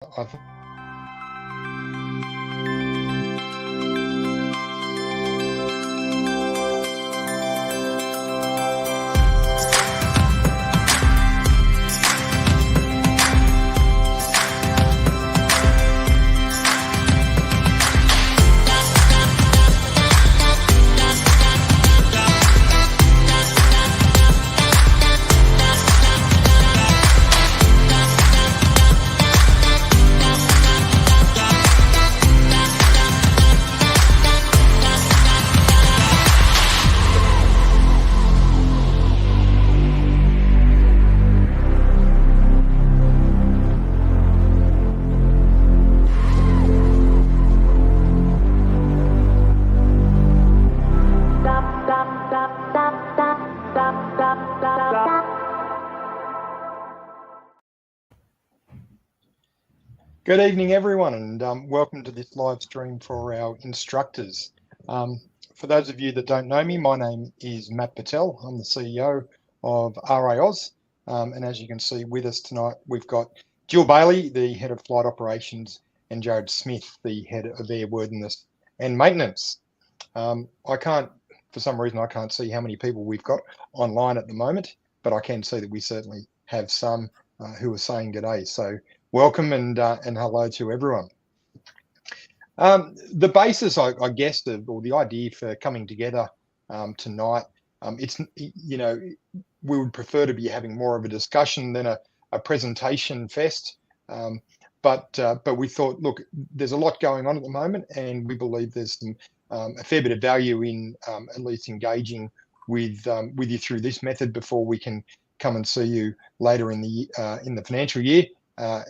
I've Good evening, everyone, and welcome to this live stream for our instructors. For those of you that don't know me, my name is Matt Bouttell. I'm the CEO of RAAus, and as you can see with us tonight, we've got Jill Bailey, the Head of Flight Operations, and Jared Smith, the Head of Airworthiness and Maintenance. For some reason, I can't see how many people we've got online at the moment, but I can see that we certainly have some who are saying today. So welcome and hello to everyone. The basis, I guess, or the idea for coming together tonight, it's, we would prefer to be having more of a discussion than a presentation fest. But we thought, look, there's a lot going on at the moment, and we believe there's a fair bit of value in at least engaging with you through this method before we can come and see you later in the financial year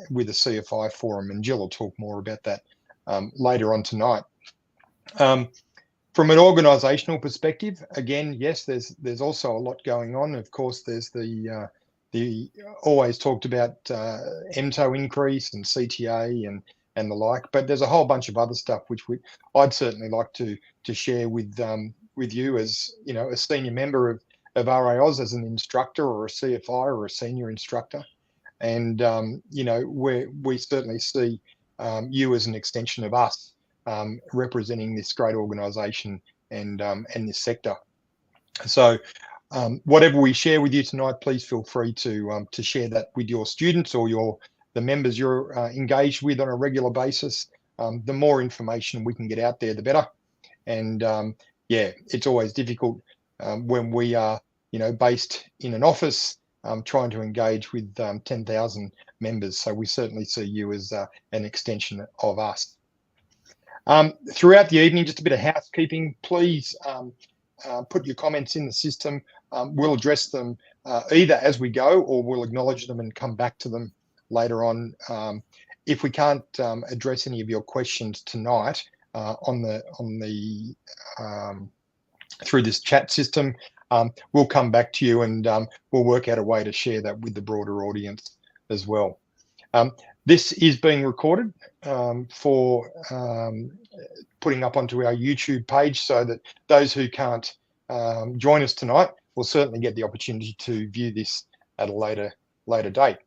with a CFI forum, and Jill will talk more about that later on tonight. From an organisational perspective, again, yes, there's also a lot going on. Of course, there's the always talked about MTO increase and CTA and the like, but there's a whole bunch of other stuff which I'd certainly like to share with you as a senior member of RAAus, as an instructor or a CFI or a senior instructor. And we certainly see you as an extension of us, representing this great organisation and this sector. So whatever we share with you tonight, please feel free to share that with your students or the members you're engaged with on a regular basis. The more information we can get out there, the better. And it's always difficult when we are based in an office, trying to engage with 10,000 members. So we certainly see you as an extension of us. Throughout the evening, just a bit of housekeeping, please put your comments in the system. We'll address them either as we go, or we'll acknowledge them and come back to them later on. If we can't address any of your questions tonight through this chat system, we'll come back to you, and we'll work out a way to share that with the broader audience as well. This is being recorded for putting up onto our YouTube page, so that those who can't join us tonight will certainly get the opportunity to view this at a later date.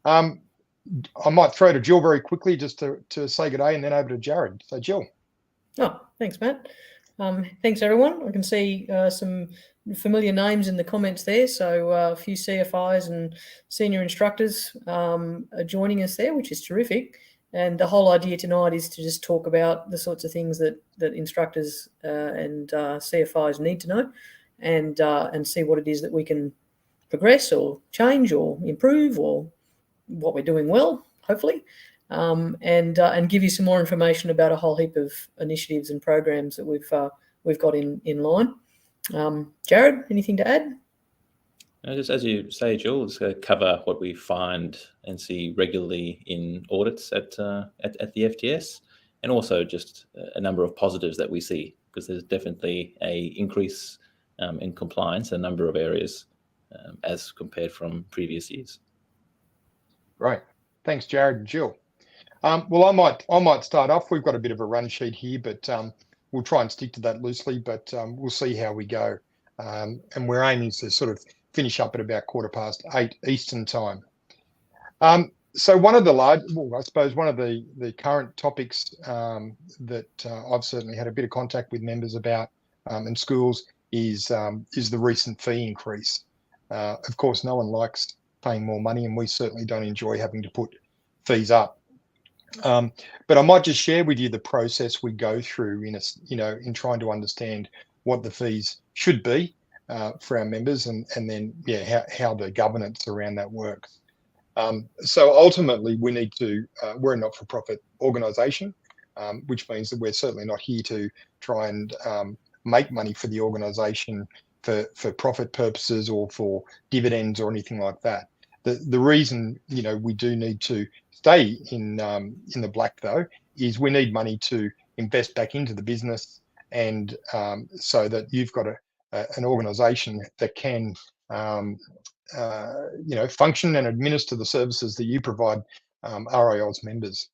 I might throw to Jill very quickly just to say good day, and then over to Jared. So Jill. Oh, thanks, Matt. Thanks, everyone. I can see some familiar names in the comments there. So a few CFIs and senior instructors are joining us there, which is terrific. And the whole idea tonight is to just talk about the sorts of things that instructors and CFIs need to know, and see what it is that we can progress or change or improve, or what we're doing well, hopefully. And give you some more information about a whole heap of initiatives and programs that we've got in line. Jared, anything to add? Just as you say, Jill, it's going to cover what we find and see regularly in audits at the FTS, and also just a number of positives that we see, because there's definitely a increase in compliance in a number of areas as compared from previous years. Right. Thanks, Jared and Jill. Well, I might start off. We've got a bit of a run sheet here, but we'll try and stick to that loosely, but we'll see how we go. And we're aiming to sort of finish up at about 8:15 Eastern time. So one of the I suppose one of the current topics that I've certainly had a bit of contact with members about in schools is the recent fee increase. Of course, no one likes paying more money, and we certainly don't enjoy having to put fees up. But I might just share with you the process we go through in trying to understand what the fees should be for our members, and then how the governance around that works. So ultimately, we need to. We're a not-for-profit organisation, which means that we're certainly not here to try and make money for the organisation for profit purposes or for dividends or anything like that. The reason we do need to stay in the black, though, is we need money to invest back into the business, and so that you've got an organisation that can function and administer the services that you provide RAAus members.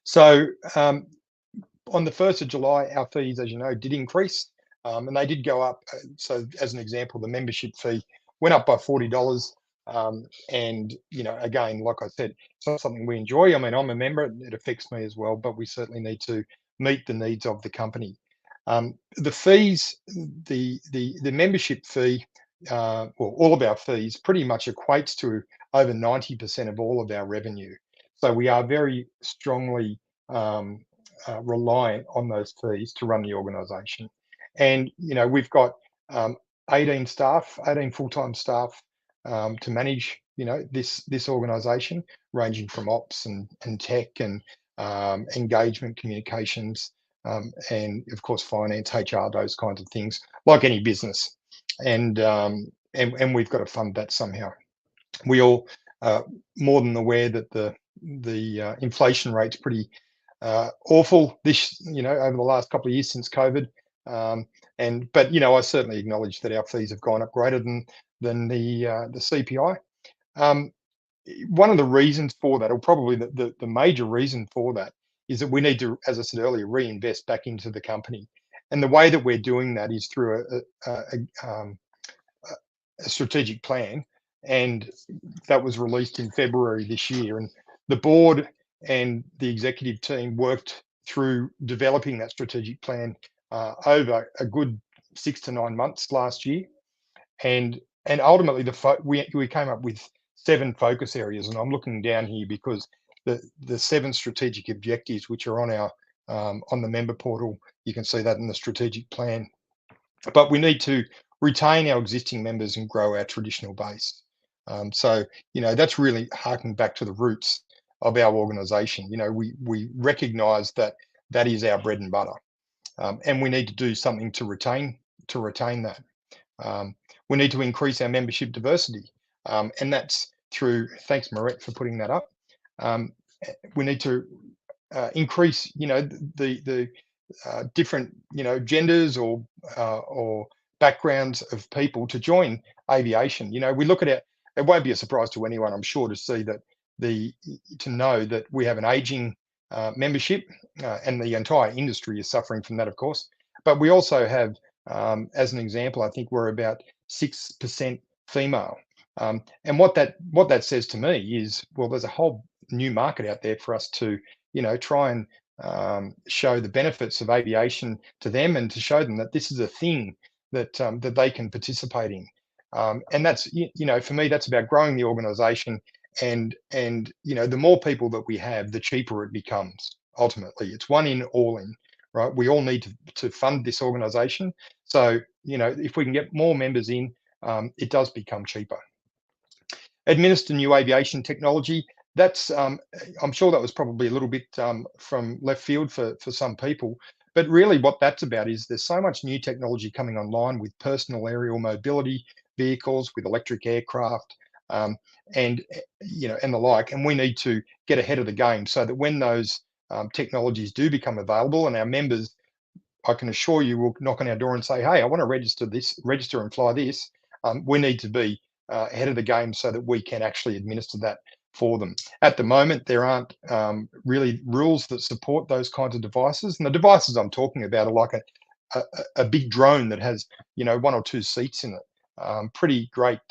So on the 1st of July, our fees, as you know, did increase, and they did go up. So as an example, the membership fee went up by $40. And, again, like I said, it's not something we enjoy. I mean, I'm a member, it affects me as well, but we certainly need to meet the needs of the company. The fees, the membership fee, all of our fees pretty much equates to over 90% of all of our revenue. So we are very strongly reliant on those fees to run the organisation. And, we've got 18 full-time staff to manage, this organisation, ranging from ops and tech and engagement communications, and of course finance, HR, those kinds of things, like any business. And we've got to fund that somehow. We all more than aware that the inflation rate's pretty awful this over the last couple of years since COVID. But I certainly acknowledge that our fees have gone up greater than the CPI. One of the reasons for that, or probably the major reason for that, is that we need to, as I said earlier, reinvest back into the company. And the way that we're doing that is through a strategic plan, and that was released in February this year. And the board and the executive team worked through developing that strategic plan over a good 6 to 9 months last year, and ultimately we came up with 7 focus areas. And I'm looking down here because the 7 strategic objectives, which are on our on the member portal, you can see that in the strategic plan. But we need to retain our existing members and grow our traditional base. So that's really harking back to the roots of our organisation. We recognise that is our bread and butter, and we need to do something to retain that. We need to increase our membership diversity, and that's through. Thanks, Marette, for putting that up. We need to increase, the different, genders or backgrounds of people to join aviation. We look at it. It won't be a surprise to anyone, I'm sure, to know that we have an aging membership, and the entire industry is suffering from that, of course. But we also have, as an example, I think we're about 6% female. And what that says to me is, well, there's a whole new market out there for us to, try and show the benefits of aviation to them, and to show them that this is a thing that they can participate in. And that's, for me, that's about growing the organisation, and the more people that we have, the cheaper it becomes. Ultimately, it's one in, all in, right? We all need to fund this organisation. So, if we can get more members in, it does become cheaper. Administer new aviation technology. That's, I'm sure that was probably a little bit from left field for some people, but really what that's about is there's so much new technology coming online with personal aerial mobility vehicles, with electric aircraft, and the like, and we need to get ahead of the game so that when those technologies do become available, and our members, I can assure you, will knock on our door and say, hey, I want to register and fly this. We need to be ahead of the game so that we can actually administer that for them. At the moment, there aren't really rules that support those kinds of devices. And the devices I'm talking about are like a big drone that has, 1 or 2 seats in it. Pretty great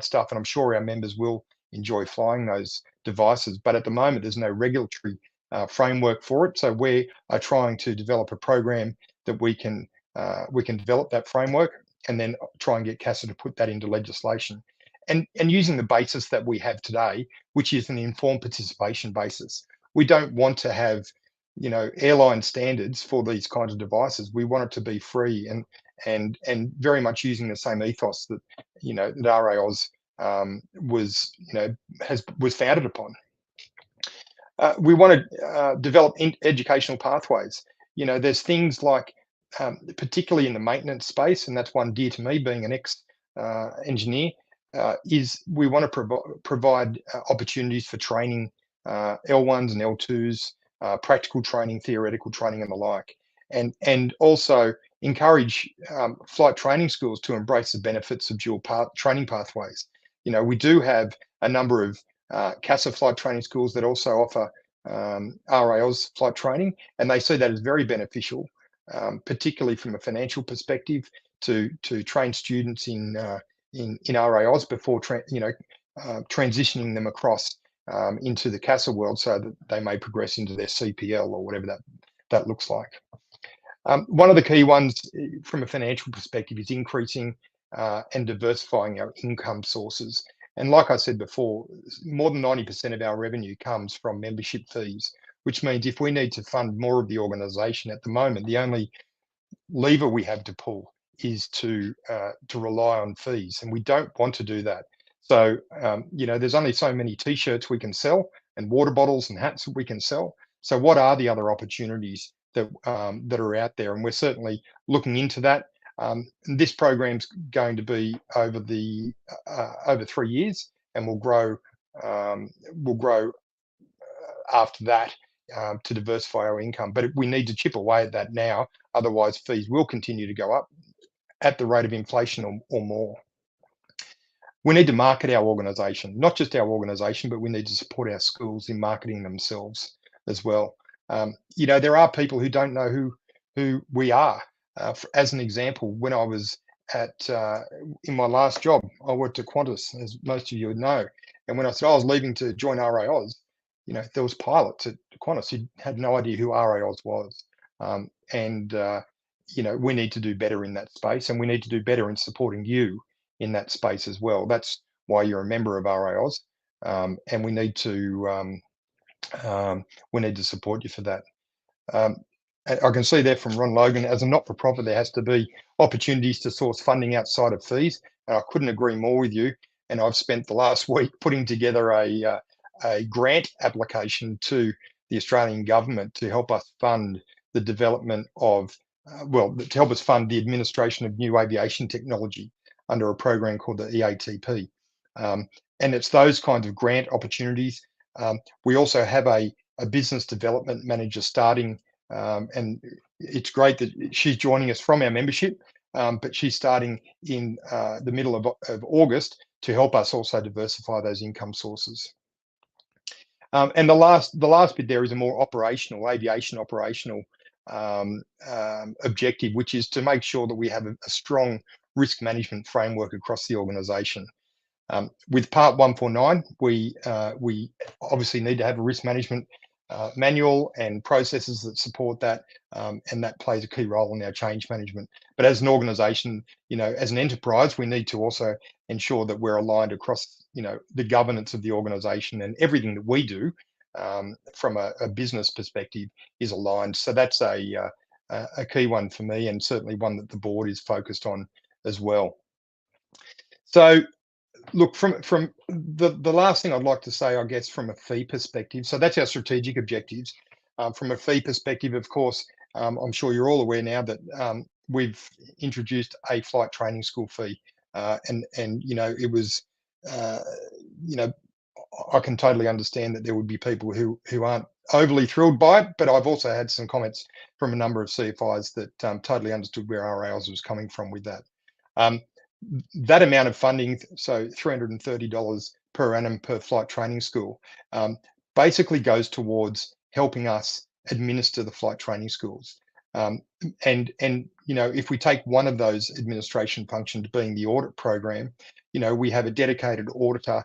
stuff. And I'm sure our members will enjoy flying those devices. But at the moment, there's no regulatory framework for it. So we are trying to develop a program that we can develop that framework and then try and get CASA to put that into legislation. And using the basis that we have today, which is an informed participation basis. We don't want to have, airline standards for these kinds of devices. We want it to be free and very much using the same ethos that, that RAAus was founded upon. We want to develop educational pathways. There's things like, particularly in the maintenance space, and that's one dear to me, being an ex-engineer, is we want to provide opportunities for training, L1s and L2s, practical training, theoretical training, and the like, and also encourage flight training schools to embrace the benefits of dual training pathways. We do have a number of CASA flight training schools that also offer RAAus flight training, and they see that as very beneficial, particularly from a financial perspective, to train students in RAAus before transitioning them across into the CASA world, so that they may progress into their CPL or whatever that looks like. One of the key ones from a financial perspective is increasing and diversifying our income sources. And like I said before, more than 90% of our revenue comes from membership fees, which means if we need to fund more of the organisation at the moment, the only lever we have to pull is to rely on fees, and we don't want to do that. So, there's only so many T-shirts we can sell and water bottles and hats that we can sell. So what are the other opportunities that are out there? And we're certainly looking into that. This program's going to be over 3 years, and will grow after that to diversify our income. But we need to chip away at that now, otherwise fees will continue to go up at the rate of inflation or more. We need to market our organisation, not just our organisation, but we need to support our schools in marketing themselves as well. There are people who don't know who we are. As an example, when I was in my last job, I worked at Qantas, as most of you would know. And when I said I was leaving to join RAAus, there was pilots at Qantas who had no idea who RAAus was. We need to do better in that space, and we need to do better in supporting you in that space as well. That's why you're a member of RAAus, and we need to support you for that. I can see there from Ron Logan, as a not-for-profit, there has to be opportunities to source funding outside of fees. And I couldn't agree more with you. And I've spent the last week putting together a grant application to the Australian government to help us fund the development of, to help us fund the administration of new aviation technology under a program called the EATP. And it's those kinds of grant opportunities. We also have a business development manager starting, and it's great that she's joining us from our membership, but she's starting in the middle of August to help us also diversify those income sources. And the last bit there is a more aviation operational objective, which is to make sure that we have a strong risk management framework across the organisation. With Part 149, we obviously need to have a risk management manual and processes that support that, and that plays a key role in our change management. But as an organisation, as an enterprise, we need to also ensure that we're aligned across, the governance of the organisation, and everything that we do from a business perspective is aligned. So that's a key one for me, and certainly one that the board is focused on as well. So look, from the last thing I'd like to say, I guess, from a fee perspective, so that's our strategic objectives. From a fee perspective, of course, I'm sure you're all aware now that we've introduced a flight training school fee, and it was, I can totally understand that there would be people who aren't overly thrilled by it, but I've also had some comments from a number of CFIs that totally understood where RAAus was coming from with that. That amount of funding, so $330 per annum per flight training school, basically goes towards helping us administer the flight training schools. And if we take one of those administration functions being the audit program, we have a dedicated auditor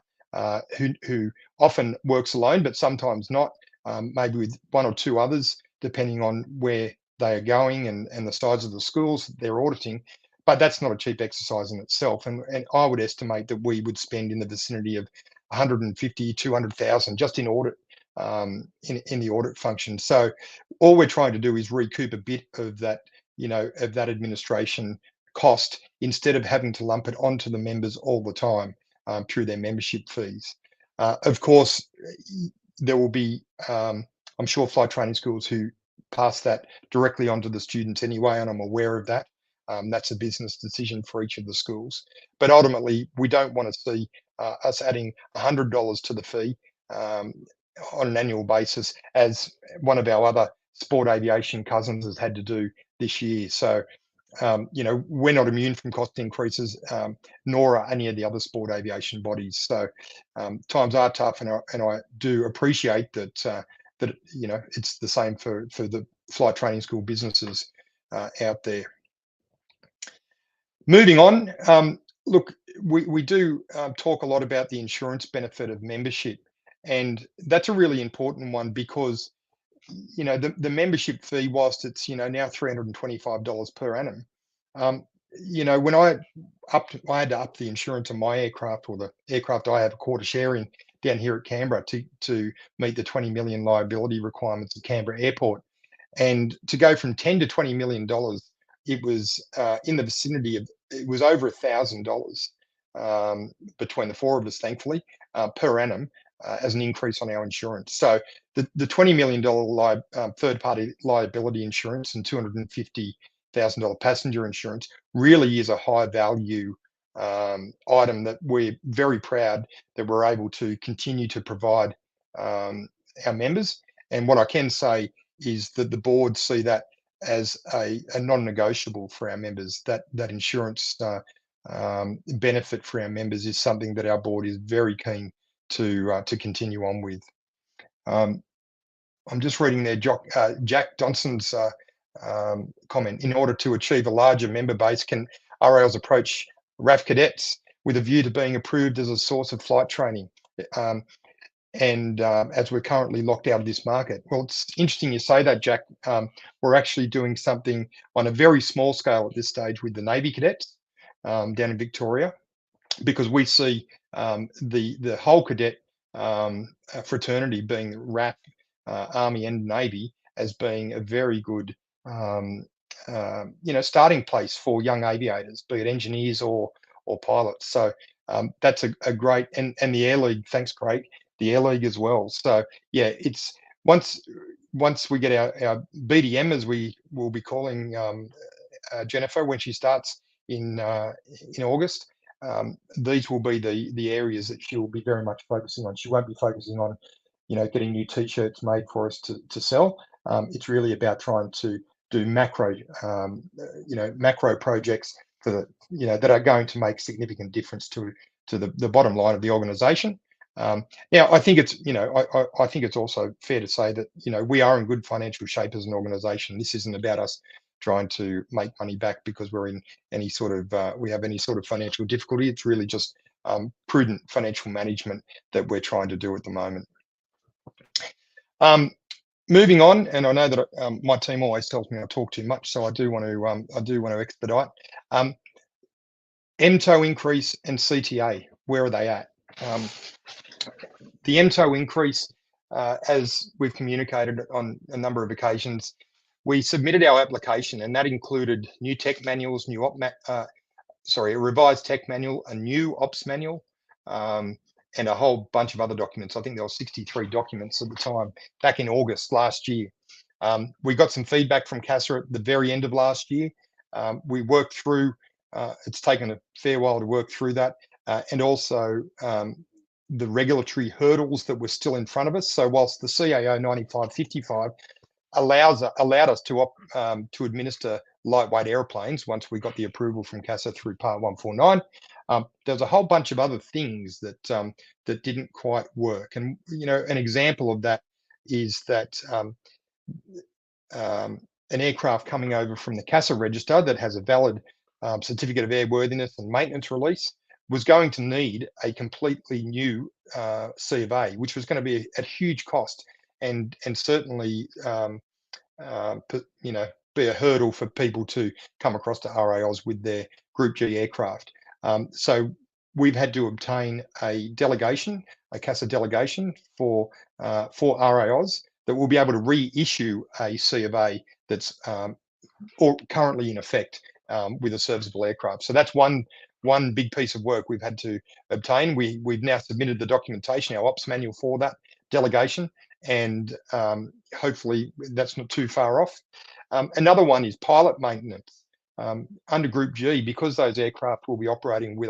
who often works alone, but sometimes not, maybe with one or two others, depending on where they are going and the size of the schools they're auditing. But that's not a cheap exercise in itself. And I would estimate that we would spend in the vicinity of 150, 200,000 just in audit, in the audit function. So all we're trying to do is recoup a bit of that, of that administration cost, instead of having to lump it onto the members all the time through their membership fees. Of course, there will be, I'm sure, flight training schools who pass that directly onto the students anyway, and I'm aware of that. That's a business decision for each of the schools. But ultimately, we don't want to see us adding $100 to the fee on an annual basis, as one of our other sport aviation cousins has had to do this year. So, we're not immune from cost increases, nor are any of the other sport aviation bodies. So times are tough, and I do appreciate that it's the same for the flight training school businesses out there. Moving on, look, we do talk a lot about the insurance benefit of membership, and that's a really important one, because the membership fee, whilst it's now $325 per annum, when I had to up the insurance on my aircraft, or the aircraft I have a quarter share in down here at Canberra, to meet the 20 million liability requirements of Canberra Airport, and to go from $10 to $20 million, it was in the vicinity of, it was over $1,000 between the four of us, thankfully, per annum, as an increase on our insurance. So the $20 million third-party liability insurance and $250,000 passenger insurance really is a high-value item that we're very proud that we're able to continue to provide our members. And what I can say is that the board see that as a non-negotiable for our members. That insurance benefit for our members is something that our board is very keen to continue on with. I'm just reading there Jack Johnson's comment. In order to achieve a larger member base, can RAAus approach RAF cadets with a view to being approved as a source of flight training? As we're currently locked out of this market. Well, it's interesting you say that, Jack. We're actually doing something on a very small scale at this stage with the Navy cadets down in Victoria, because we see the whole cadet fraternity, being RAF, Army and Navy, as being a very good starting place for young aviators, be it engineers or pilots. So that's a great, and the Air League, thanks Craig, the Air League as well. So yeah, it's once we get our BDM, as we will be calling Jennifer when she starts in August, these will be the areas that she will be very much focusing on. She won't be focusing on getting new t-shirts made for us to sell. It's really about trying to do macro projects for that are going to make significant difference to the bottom line of the organization. Now, I think it's I think it's also fair to say that we are in good financial shape as an organization. This isn't about us trying to make money back because we're in any sort of we have any sort of financial difficulty. It's really just prudent financial management that we're trying to do at the moment. Moving on, and I know that my team always tells me I talk too much, so I do want to expedite. MTO increase and CTA, where are they at? The MTO increase, as we've communicated on a number of occasions, we submitted our application, and that included new tech manuals, a revised tech manual, a new ops manual, and a whole bunch of other documents. I think there were 63 documents at the time, back in August last year. We got some feedback from CASA at the very end of last year. We worked through, it's taken a fair while to work through that, and also the regulatory hurdles that were still in front of us. So whilst the CAO 9555 allowed us to administer lightweight airplanes once we got the approval from CASA through Part 149, there's a whole bunch of other things that didn't quite work. And an example of that is that an aircraft coming over from the CASA register that has a valid certificate of airworthiness and maintenance release was going to need a completely new C of A, which was going to be at huge cost and certainly be a hurdle for people to come across to RAAus with their Group G aircraft. So we've had to obtain a delegation, a CASA delegation for RAAus that will be able to reissue a C of A that's or currently in effect with a serviceable aircraft. So that's one big piece of work we've had to obtain. We've now submitted the documentation, our ops manual for that delegation, and hopefully that's not too far off. Another one is pilot maintenance. Under Group G, because those aircraft will be operating with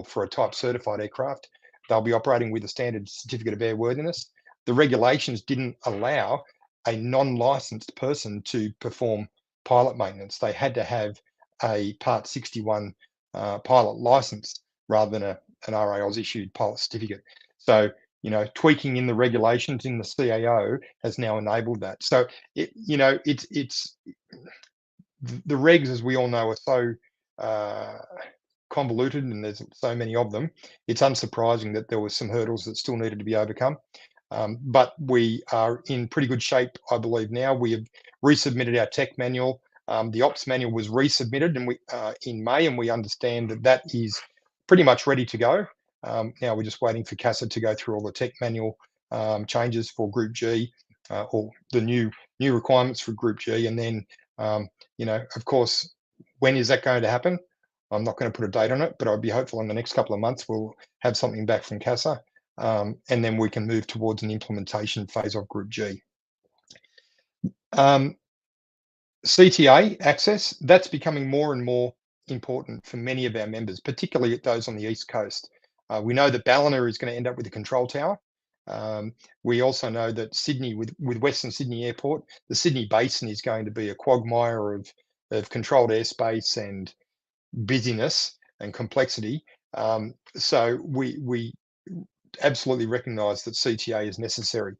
for a type certified aircraft, they'll be operating with a standard certificate of airworthiness. The regulations didn't allow a non-licensed person to perform pilot maintenance. They had to have a Part 61 pilot license rather than an RAAus issued pilot certificate. So, tweaking in the regulations in the CAO has now enabled that. So, it's the regs, as we all know, are so convoluted and there's so many of them. It's unsurprising that there were some hurdles that still needed to be overcome. But we are in pretty good shape, I believe, now. We have resubmitted our tech manual. The ops manual was resubmitted and in May, and we understand that is pretty much ready to go. Now we're just waiting for CASA to go through all the tech manual changes for Group G, or the new requirements for Group G. And then, of course, when is that going to happen? I'm not going to put a date on it, but I'd be hopeful in the next couple of months we'll have something back from CASA. And then we can move towards an implementation phase of Group G. CTA access, that's becoming more and more important for many of our members, particularly those on the East Coast. We know that Ballina is going to end up with a control tower. We also know that Sydney, with Western Sydney Airport, the Sydney Basin is going to be a quagmire of controlled airspace and busyness and complexity. So we absolutely recognise that CTA is necessary.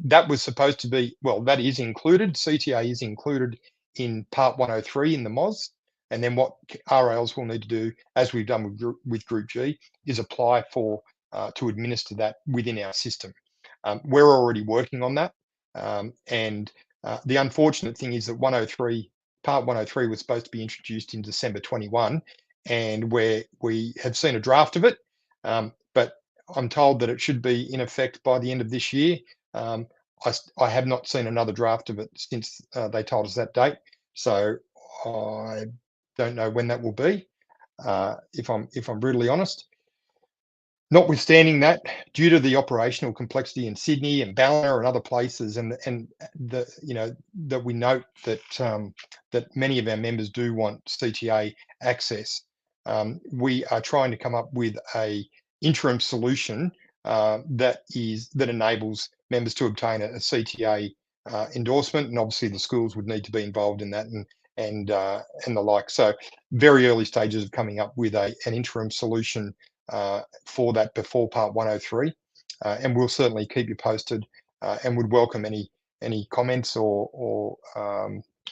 That was supposed to be, that is included. CTA is included in Part 103 in the MOS. And then what RAAus will need to do, as we've done with Group G, is apply for to administer that within our system. We're already working on that. And the unfortunate thing is that Part 103 was supposed to be introduced in December 21, and we have seen a draft of it, but I'm told that it should be in effect by the end of this year. I have not seen another draft of it since they told us that date, so I don't know when that will be. If I'm brutally honest. Notwithstanding that, due to the operational complexity in Sydney and Ballina and other places, and that we note that many of our members do want CTA access, we are trying to come up with a interim solution that enables members to obtain a CTA endorsement, and obviously the schools would need to be involved in that and the like. So very early stages of coming up with an interim solution for that before Part 103, and we'll certainly keep you posted, and would welcome any comments or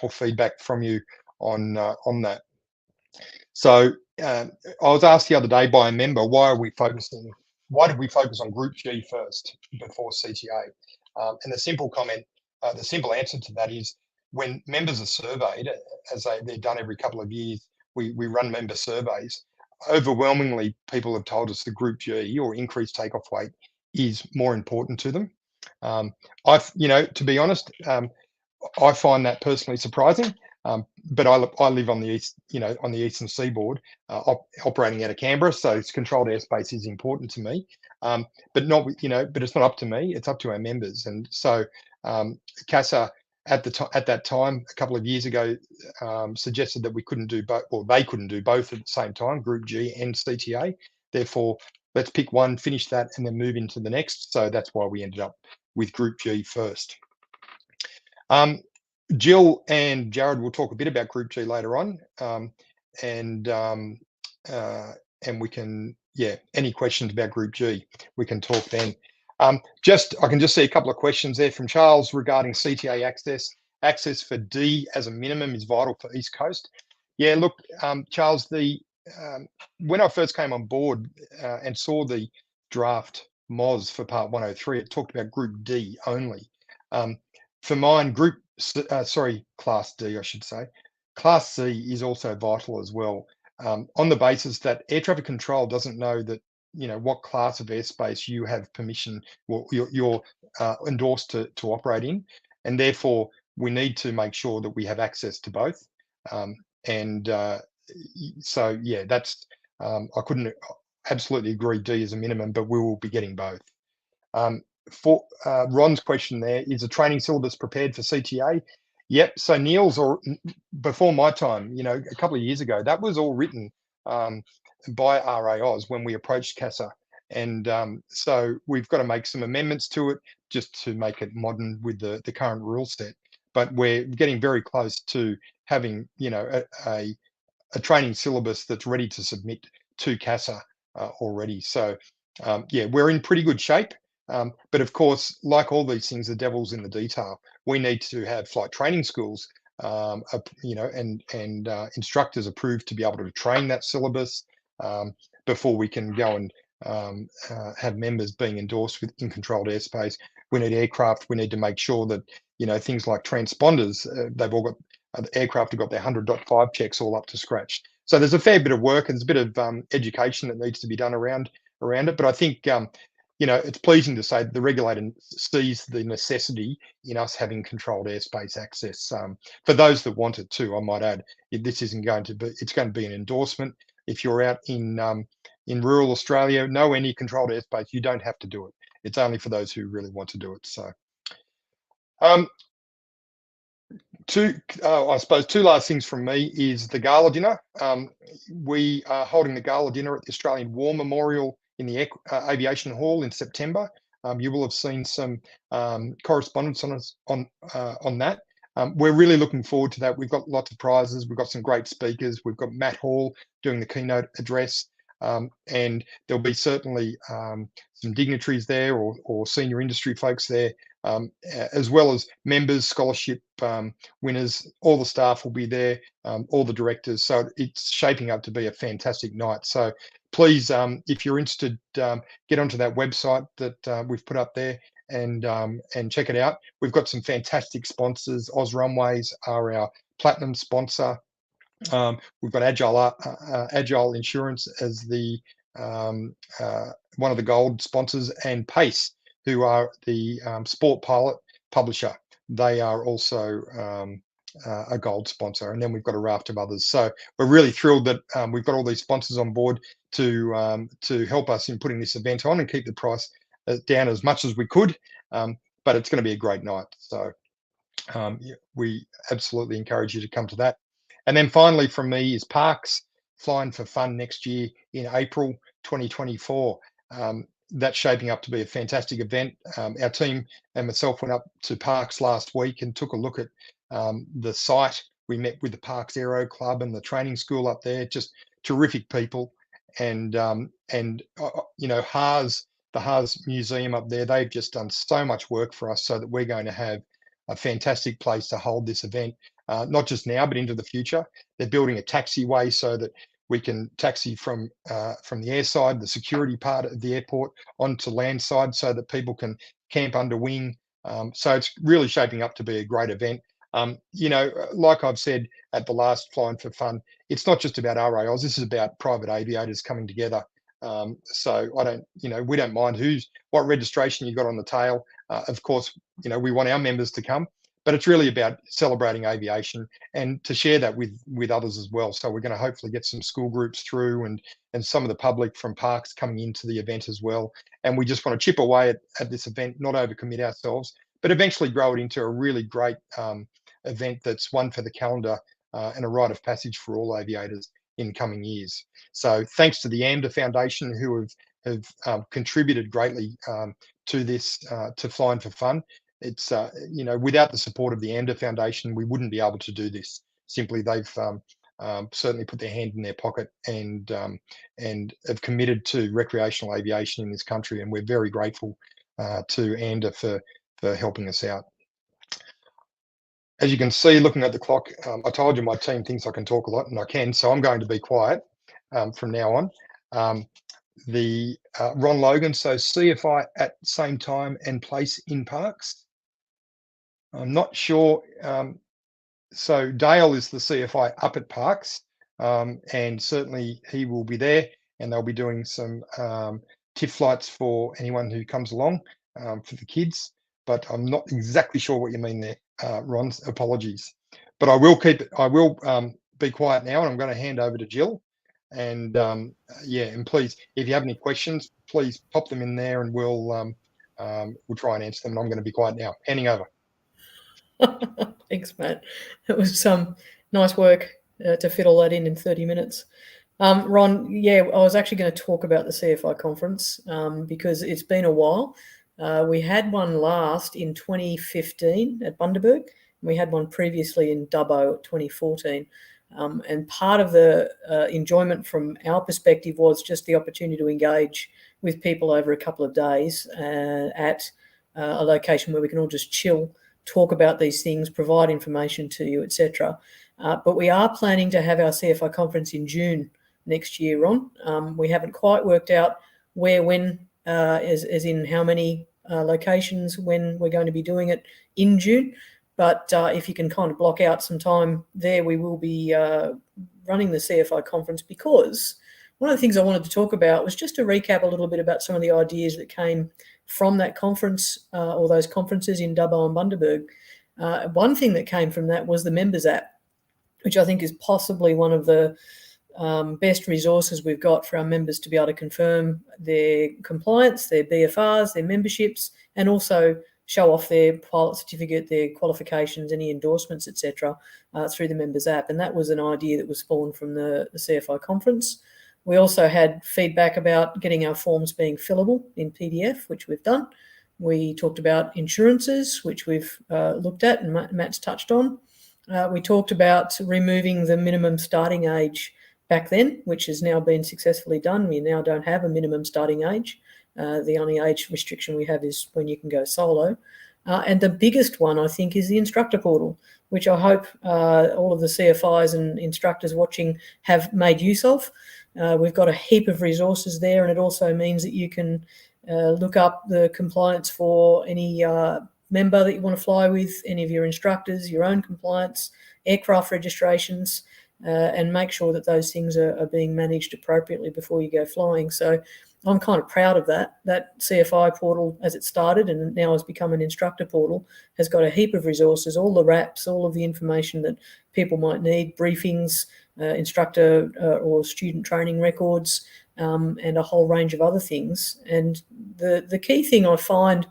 feedback from you on that. So I was asked the other day by a member, why did we focus on Group G first before CTA? And the simple answer to that is, when members are surveyed, as they're done every couple of years, we run member surveys. Overwhelmingly, people have told us the Group G or increased takeoff weight is more important to them. To be honest, I find that personally surprising. But I live on the east, on the eastern seaboard, operating out of Canberra, so controlled airspace is important to me. But it's not up to me; it's up to our members. And so, CASA at that time, a couple of years ago, suggested that we couldn't do both, or they couldn't do both at the same time, Group G and CTA. Therefore, let's pick one, finish that, and then move into the next. So that's why we ended up with Group G first. Jill and Jared will talk a bit about Group G later on, and we can, any questions about Group G, we can talk then. I can just see a couple of questions there from Charles regarding CTA access. Access for D as a minimum is vital for East Coast. Yeah, look, Charles, the when I first came on board and saw the draft MOS for Part 103, it talked about Group D only. For mine, Class D, I should say. Class C is also vital as well, on the basis that air traffic control doesn't know that, what class of airspace you have permission, or you're endorsed to operate in, and therefore we need to make sure that we have access to both. So yeah, that's I couldn't absolutely agree D is a minimum, but we will be getting both. For Ron's question, there is a training syllabus prepared for CTA. Yep. So Neil's, or before my time, a couple of years ago, that was all written by RAAus when we approached CASA, and so we've got to make some amendments to it just to make it modern with the current rule set. But we're getting very close to having a training syllabus that's ready to submit to CASA already. So yeah, we're in pretty good shape. But of course, like all these things, the devil's in the detail. We need to have flight training schools, and instructors approved to be able to train that syllabus before we can go and have members being endorsed in controlled airspace. We need aircraft. We need to make sure that things like transponders, they've all got the aircraft have got their 100.5 checks all up to scratch. So there's a fair bit of work and there's a bit of education that needs to be done around it. But I think it's pleasing to say that the regulator sees the necessity in us having controlled airspace access. For those that want it too, I might add, this isn't going to be, it's going to be an endorsement. If you're out in rural Australia, nowhere near controlled airspace, you don't have to do it. It's only for those who really want to do it. So, I suppose two last things from me is the gala dinner. We are holding the gala dinner at the Australian War Memorial in the Aviation Hall in September. You will have seen some correspondence on that. We're really looking forward to that. We've got lots of prizes. We've got some great speakers. We've got Matt Hall doing the keynote address, and there'll be certainly some dignitaries there or senior industry folks there, as well as members, scholarship winners. All the staff will be there, all the directors. So it's shaping up to be a fantastic night. So please, if you're interested, get onto that website that we've put up there and check it out. We've got some fantastic sponsors. Oz Runways are our platinum sponsor. We've got Agile Insurance as the one of the gold sponsors, and Pace, who are the sport pilot publisher. They are also a gold sponsor, and then we've got a raft of others. So we're really thrilled that we've got all these sponsors on board to help us in putting this event on and keep the price down as much as we could. But it's going to be a great night. So we absolutely encourage you to come to that. And then finally from me is Parks Flying for Fun next year in April 2024. That's shaping up to be a fantastic event. Our team and myself went up to Parks last week and took a look at the site. We met with the Parks Aero Club and the training school up there. Just terrific people. And RAAus, the RAAus Museum up there, they've just done so much work for us so that we're going to have a fantastic place to hold this event, not just now, but into the future. They're building a taxiway so that we can taxi from the air side, the security part of the airport, onto land side so that people can camp under wing. So it's really shaping up to be a great event. Like I've said at the last Flying for Fun, it's not just about RAAus. This is about private aviators coming together. So we don't mind what registration you got on the tail. Of course, we want our members to come, but it's really about celebrating aviation and to share that with others as well. So we're going to hopefully get some school groups through and some of the public from Parks coming into the event as well. And we just want to chip away at this event, not overcommit ourselves, but eventually grow it into a really great event that's one for the calendar and a rite of passage for all aviators in coming years. So thanks to the AMDA Foundation, who have contributed greatly to this, to Flying for Fun. It's without the support of the AMDA Foundation, we wouldn't be able to do this. Simply, they've certainly put their hand in their pocket and have committed to recreational aviation in this country, and we're very grateful to AMDA for helping us out. As you can see, looking at the clock, I told you my team thinks I can talk a lot, and I can, so I'm going to be quiet. from now on. The Ron Logan, so CFI at same time and place in parks. I'm not sure. So Dale is the CFI up at parks, and certainly he will be there, and they'll be doing some TIFF flights for anyone who comes along for the kids. But I'm not exactly sure what you mean there, Ron. Apologies. But I will be quiet now, and I'm going to hand over to Jill. And yeah, and please, if you have any questions, please pop them in there, and we'll try and answer them. And I'm going to be quiet now. Handing over. Thanks, Matt. It was some nice work to fit all that in 30 minutes. Ron, yeah, I was actually going to talk about the CFI conference because it's been a while. We had one last in 2015 at Bundaberg. And we had one previously in Dubbo 2014. And part of the enjoyment from our perspective was just the opportunity to engage with people over a couple of days at a location where we can all just chill, talk about these things, provide information to you, etc. But we are planning to have our CFI conference in June next year, Ron. We haven't quite worked out where, when, as in how many locations, when we're going to be doing it in June. But if you can kind of block out some time there, we will be running the CFI conference, because one of the things I wanted to talk about was just to recap a little bit about some of the ideas that came from that conference or those conferences in Dubbo and Bundaberg. One thing that came from that was the members app, which I think is possibly one of the best resources we've got for our members to be able to confirm their compliance, their BFRs, their memberships, and also show off their pilot certificate, their qualifications, any endorsements, etc., through the members app. And that was an idea that was spawned from the CFI conference. We also had feedback about getting our forms being fillable in PDF, which we've done. We talked about insurances, which we've looked at and Matt's touched on. We talked about removing the minimum starting age back then, which has now been successfully done. We now don't have a minimum starting age. The only age restriction we have is when you can go solo. And the biggest one, I think, is the instructor portal, which I hope all of the CFIs and instructors watching have made use of. We've got a heap of resources there, and it also means that you can look up the compliance for any member that you want to fly with, any of your instructors, your own compliance, aircraft registrations, and make sure that those things are being managed appropriately before you go flying. So I'm kind of proud of that. That CFI portal, as it started and now has become an instructor portal, has got a heap of resources, all the RAAus, all of the information that people might need, briefings, instructor or student training records, and a whole range of other things. And the key thing I find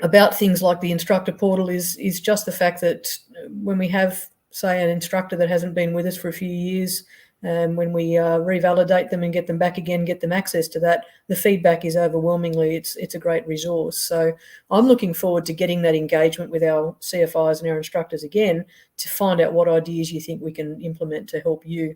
about things like the instructor portal is just the fact that when we have, say, an instructor that hasn't been with us for a few years, when we revalidate them and get them back again, get them access to that, the feedback is overwhelmingly, it's a great resource. So I'm looking forward to getting that engagement with our CFIs and our instructors again to find out what ideas you think we can implement to help you.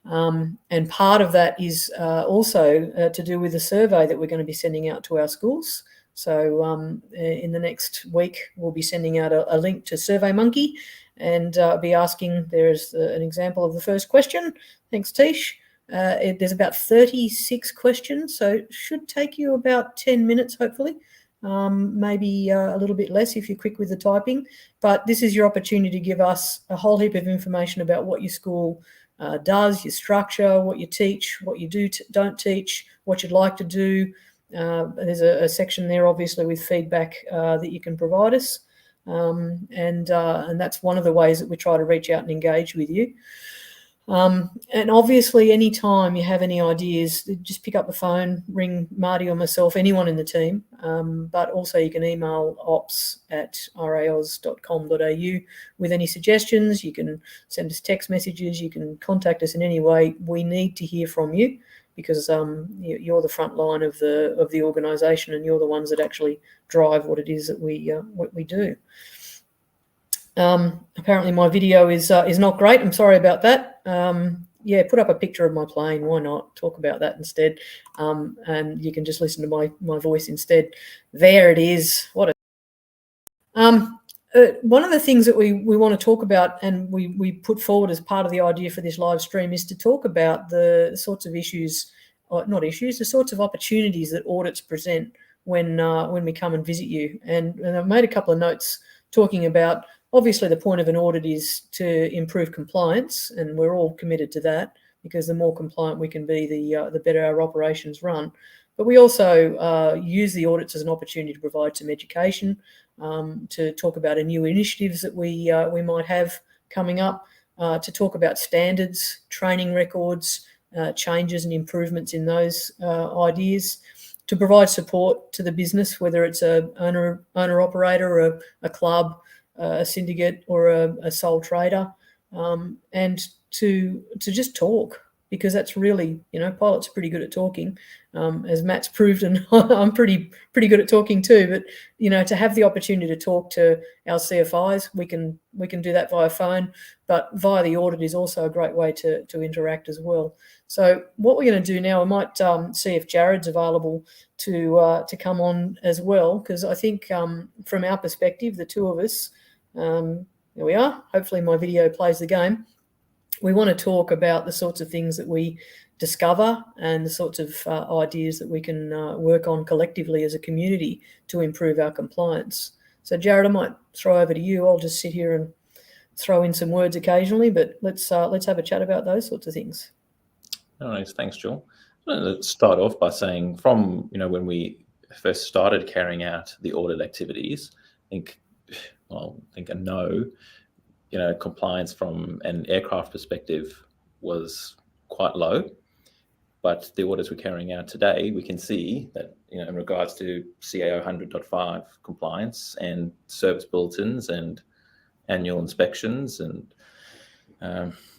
And part of that is also to do with the survey that we're going to be sending out to our schools. So in the next week, we'll be sending out a link to SurveyMonkey, and be asking, there's an example of the first question. Thanks, Tish. There's about 36 questions, so it should take you about 10 minutes, hopefully. Maybe a little bit less if you're quick with the typing. But this is your opportunity to give us a whole heap of information about what your school does, your structure, what you teach, what you don't teach, what you'd like to do. There's a section there, obviously, with feedback that you can provide us. And that's one of the ways that we try to reach out and engage with you. And obviously, anytime you have any ideas, just pick up the phone, ring Marty or myself, anyone in the team. But also you can email ops@raaus.com.au with any suggestions. You can send us text messages. You can contact us in any way. We need to hear from you, because you're the front line of the organisation, and you're the ones that actually drive what it is that we do. Apparently my video is not great. I'm sorry about that. Yeah, put up a picture of my plane. Why not talk about that instead? And you can just listen to my voice instead. There it is. one of the things that we want to talk about, and we put forward as part of the idea for this live stream, is to talk about the sorts of issues, or not issues, the sorts of opportunities that audits present when we come and visit you. And I've made a couple of notes talking about, obviously the point of an audit is to improve compliance, and we're all committed to that, because the more compliant we can be, the better our operations run. But we also use the audits as an opportunity to provide some education, to talk about new initiatives that we might have coming up, to talk about standards, training records, changes and improvements in those ideas, to provide support to the business, whether it's a owner-operator or a club, a syndicate or a sole trader, and to just talk, because that's really, pilots are pretty good at talking, as Matt's proved, and I'm pretty good at talking too. But to have the opportunity to talk to our CFIs, we can do that via phone, but via the audit is also a great way to interact as well. So what we're going to do now, I might see if Jared's available to come on as well, because I think from our perspective, the two of us, here we are. Hopefully my video plays the game. We want to talk about the sorts of things that we discover and the sorts of ideas that we can work on collectively as a community to improve our compliance. So Jared, I might throw over to you. I'll just sit here and throw in some words occasionally, but let's have a chat about those sorts of things. All right, thanks, Joel. Let's start off by saying, from when we first started carrying out the audit activities, compliance from an aircraft perspective was quite low. But the audits we're carrying out today, we can see that in regards to CAO 100.5 compliance and service bulletins and annual inspections and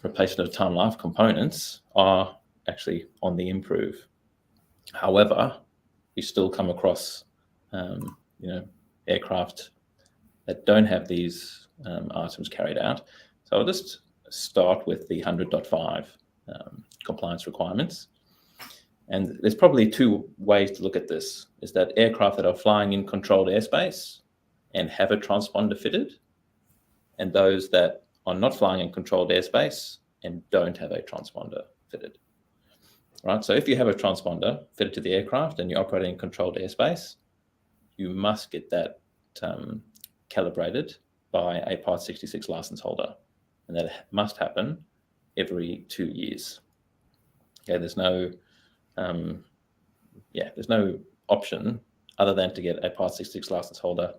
replacement of time life components are actually on the improve. However, you still come across aircraft that don't have these items carried out. So I'll just start with the 100.5 compliance requirements. And there's probably two ways to look at this, is that aircraft that are flying in controlled airspace and have a transponder fitted, and those that are not flying in controlled airspace and don't have a transponder fitted. Right, so if you have a transponder fitted to the aircraft and you're operating in controlled airspace, you must get that calibrated by a Part 66 license holder, and that must happen every 2 years. Okay, there's no option other than to get a Part 66 license holder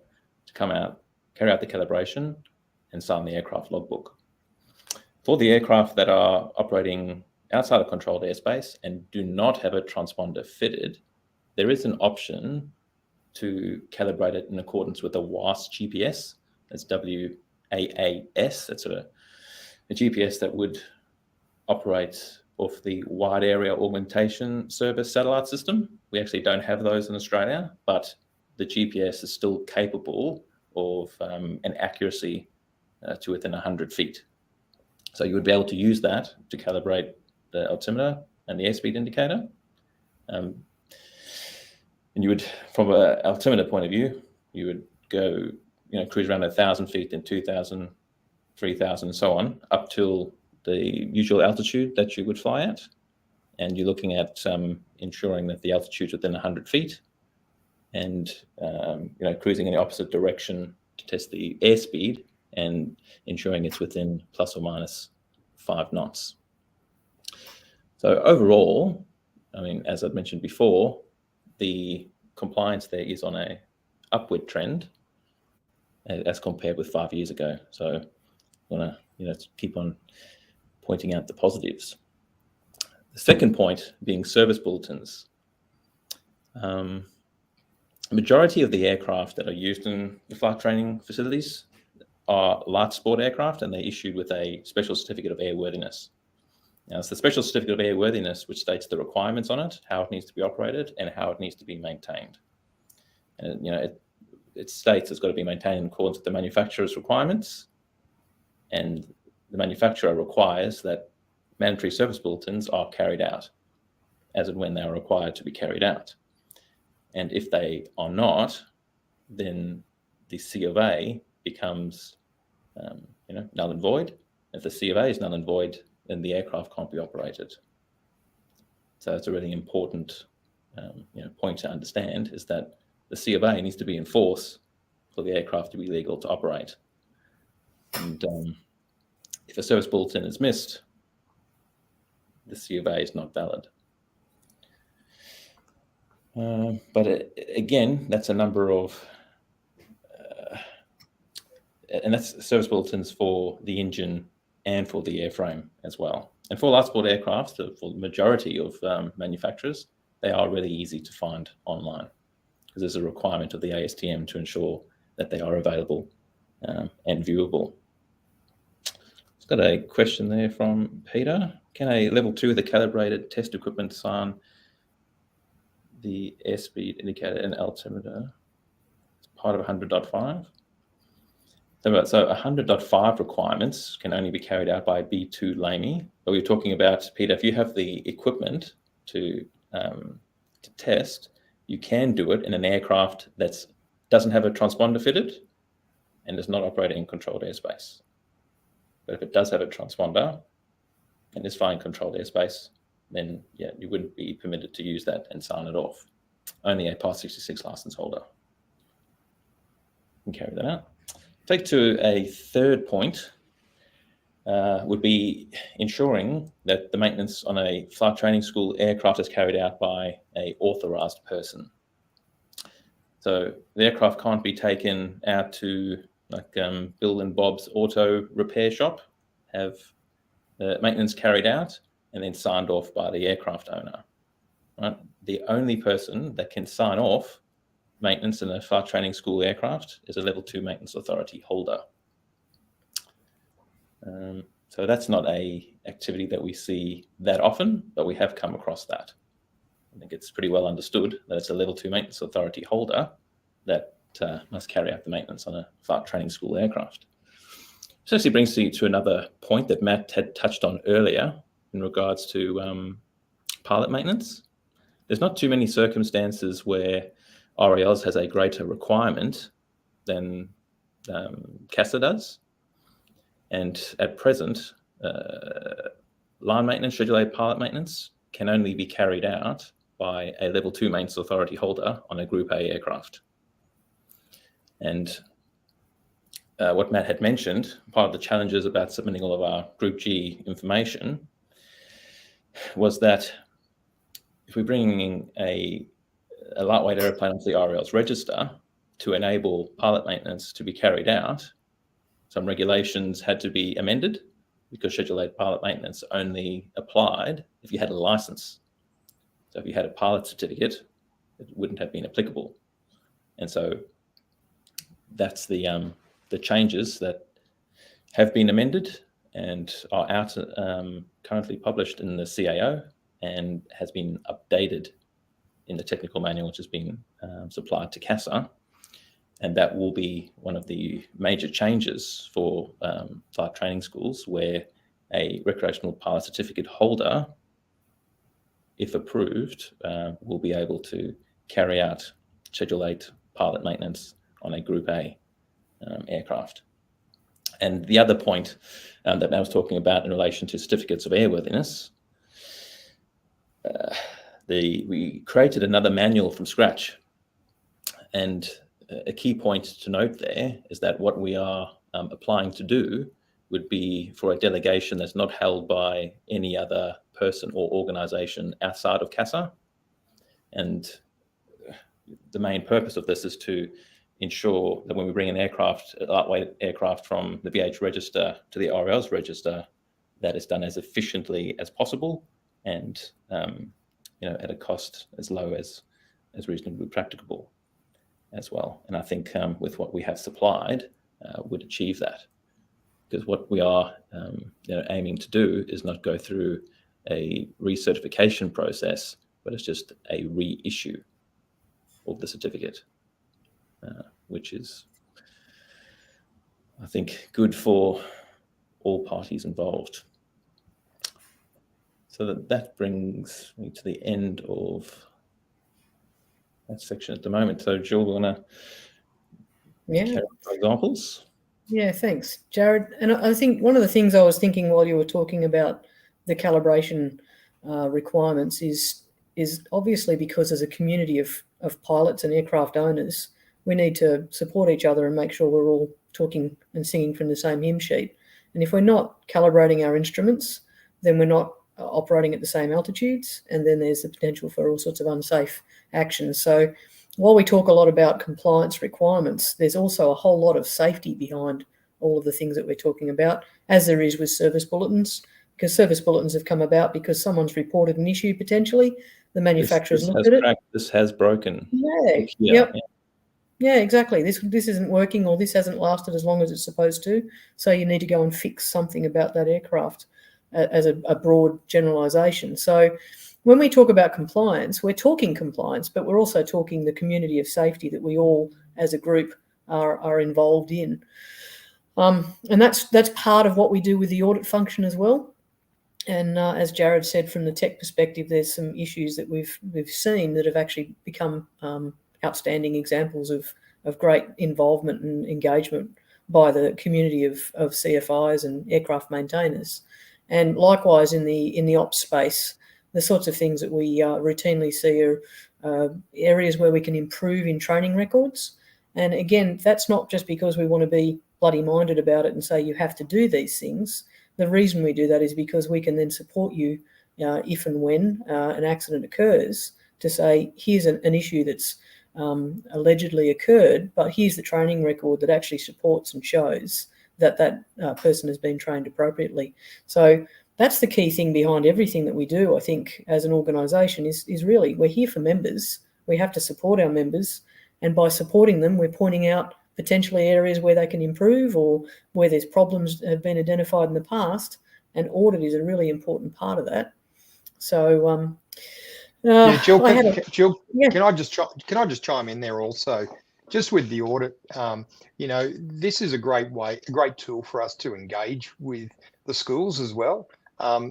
to come out, carry out the calibration, and sign the aircraft logbook. For the aircraft that are operating outside of controlled airspace and do not have a transponder fitted, there is an option to calibrate it in accordance with the RAAus GPS. That's WAAS. That's a GPS that would operate off the Wide Area Augmentation Service satellite system. We actually don't have those in Australia, but the GPS is still capable of an accuracy to within 100 feet. So you would be able to use that to calibrate the altimeter and the airspeed indicator. And you would, from an altimeter point of view, you would go, cruise around 1,000 feet, then 2,000, 3,000, and so on, up till the usual altitude that you would fly at. And you're looking at ensuring that the altitude's within 100 feet and, cruising in the opposite direction to test the airspeed and ensuring it's within plus or minus 5 knots. So overall, as I've mentioned before, the compliance there is on a upward trend as compared with 5 years ago. So I want to keep on pointing out the positives. The second point being service bulletins. The majority of the aircraft that are used in the flight training facilities are light sport aircraft, and they're issued with a special certificate of airworthiness. Now, it's the special certificate of airworthiness which states the requirements on it, how it needs to be operated, and how it needs to be maintained. And it states it's got to be maintained in accordance with the manufacturer's requirements, and the manufacturer requires that mandatory service bulletins are carried out as and when they are required to be carried out. And if they are not, then the C of A becomes null and void. If the C of A is null and void, then the aircraft can't be operated. So it's a really important point to understand, is that the C of A needs to be in force for the aircraft to be legal to operate. And if a service bulletin is missed, the C of A is not valid. But again, that's a number of, and that's service bulletins for the engine and for the airframe as well. And for large sport aircraft, for the majority of manufacturers, they are really easy to find online, because there's a requirement of the ASTM to ensure that they are available and viewable. I've got a question there from Peter. Can a level 2 with a calibrated test equipment sign the airspeed indicator and altimeter as part of 100.5? So 100.5 requirements can only be carried out by B2 LAME. But we're talking about, Peter, if you have the equipment to test, you can do it in an aircraft that doesn't have a transponder fitted and is not operating in controlled airspace. But if it does have a transponder and is flying controlled airspace, then yeah, you wouldn't be permitted to use that and sign it off. Only a Part 66 license holder can carry that out. Take to a third point would be ensuring that the maintenance on a flight training school aircraft is carried out by an authorized person. So the aircraft can't be taken out to like Bill and Bob's auto repair shop, have maintenance carried out, and then signed off by the aircraft owner. Right? The only person that can sign off maintenance in a flight training school aircraft is a level 2 maintenance authority holder. So that's not a activity that we see that often, but we have come across that. I think it's pretty well understood that it's a level 2 maintenance authority holder that must carry out the maintenance on a flight training school aircraft. This actually brings me to another point that Matt had touched on earlier in regards to pilot maintenance. There's not too many circumstances where RAAus has a greater requirement than CASA does. And at present, line maintenance, schedule aid pilot maintenance can only be carried out by a level 2 maintenance authority holder on a Group A aircraft. And what Matt had mentioned, part of the challenges about submitting all of our Group G information was that if we're bringing a lightweight airplane onto the RAAus register to enable pilot maintenance to be carried out, some regulations had to be amended because schedule aid pilot maintenance only applied if you had a license. So if you had a pilot certificate, it wouldn't have been applicable. And so that's the changes that have been amended and are out currently published in the CAO and has been updated in the technical manual, which has been supplied to CASA. And that will be one of the major changes for flight training schools, where a recreational pilot certificate holder, if approved, will be able to carry out Schedule 8 pilot maintenance on a Group A aircraft. And the other point that I was talking about in relation to certificates of airworthiness, we created another manual from scratch. And a key point to note there is that what we are applying to do would be for a delegation that's not held by any other person or organization outside of CASA. And the main purpose of this is to ensure that when we bring an aircraft, a lightweight aircraft from the VH register to the RAAus register, that is done as efficiently as possible and at a cost as low as reasonably practicable as well. And I think with what we have supplied, would achieve that. Because what we are aiming to do is not go through a recertification process, but it's just a reissue of the certificate, which is, I think, good for all parties involved. So that brings me to the end of that section at the moment. So, Jill, we want to carry on examples? Yeah, thanks, Jared. And I think one of the things I was thinking while you were talking about the calibration requirements is obviously because as a community of pilots and aircraft owners, we need to support each other and make sure we're all talking and singing from the same hymn sheet. And if we're not calibrating our instruments, then we're not operating at the same altitudes, and then there's the potential for all sorts of unsafe actions. So while we talk a lot about compliance requirements, there's also a whole lot of safety behind all of the things that we're talking about, as there is with service bulletins, because service bulletins have come about because someone's reported an issue potentially, the manufacturer's looked at it. This has broken. Yeah, yep. Yeah, exactly. This isn't working, or this hasn't lasted as long as it's supposed to. So you need to go and fix something about that aircraft as a broad generalisation. So when we talk about compliance, we're talking compliance, but we're also talking the community of safety that we all, as a group, are involved in. And that's part of what we do with the audit function as well. And as Jared said, from the tech perspective, there's some issues that we've seen that have actually become outstanding examples of great involvement and engagement by the community of CFIs and aircraft maintainers. And likewise in the ops space, the sorts of things that we routinely see are areas where we can improve in training records. And again, that's not just because we want to be bloody minded about it and say you have to do these things. The reason we do that is because we can then support you if and when an accident occurs to say, here's an issue that's allegedly occurred, but here's the training record that actually supports and shows that person has been trained appropriately. So that's the key thing behind everything that we do, I think, as an organisation is really we're here for members. We have to support our members, and by supporting them, we're pointing out potentially areas where they can improve or where there's problems that have been identified in the past, and audit is a really important part of that. So, Jill, yeah. can I just chime in there also? Just with the audit, this is a great tool for us to engage with the schools as well.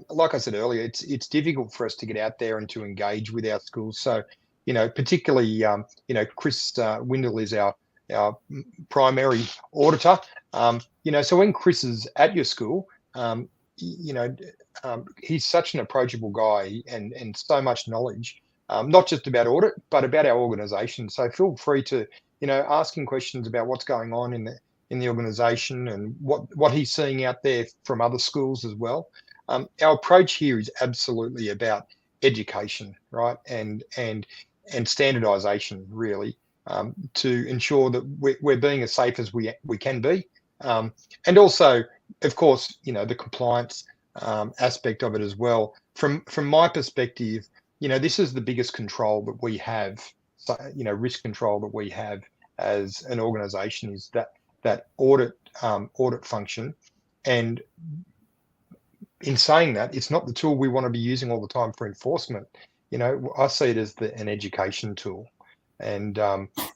Like I said earlier, it's difficult for us to get out there and to engage with our schools. So, particularly, Chris Windle is our primary auditor. So when Chris is at your school, he's such an approachable guy and so much knowledge, not just about audit, but about our organisation. So feel free to, ask him questions about what's going on in the organisation and what he's seeing out there from other schools as well. Our approach here is absolutely about education, right, and standardisation, really, to ensure that we're being as safe as we can be, and also, of course, the compliance aspect of it as well. From my perspective, this is the biggest control that we have. So, risk control that we have as an organisation is that audit function. And in saying that, it's not the tool we want to be using all the time for enforcement. I see it as an education tool. And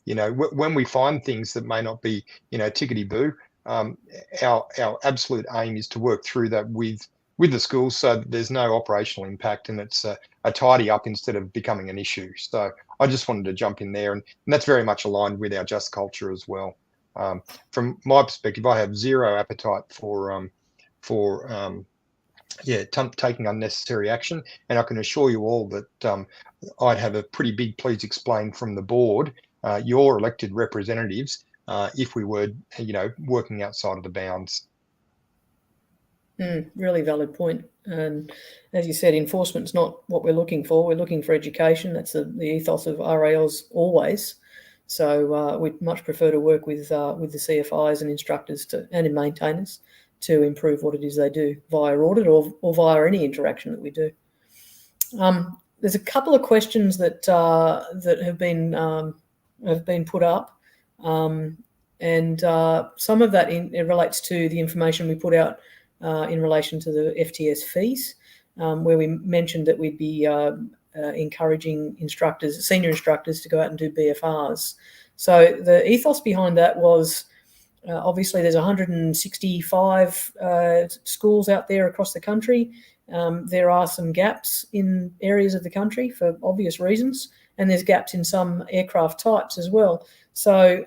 when we find things that may not be tickety-boo, our absolute aim is to work through that with the schools so that there's no operational impact and it's a tidy up instead of becoming an issue. So I just wanted to jump in there, and that's very much aligned with our just culture as well. From my perspective, I have zero appetite for taking unnecessary action, and I can assure you all that I'd have a pretty big please explain from the board, your elected representatives, if we were working outside of the bounds. Really valid point. And as you said, enforcement's not what we're looking for. We're looking for education. That's the ethos of RAAus always. So we'd much prefer to work with the CFIs and instructors and maintainers to improve what it is they do via audit or via any interaction that we do. There's a couple of questions that have been put up, and some of that it relates to the information we put out in relation to the FTS fees, where we mentioned that we'd be encouraging senior instructors to go out and do BFRs. So the ethos behind that was obviously there's 165 schools out there across the country. There are some gaps in areas of the country for obvious reasons, and there's gaps in some aircraft types as well. So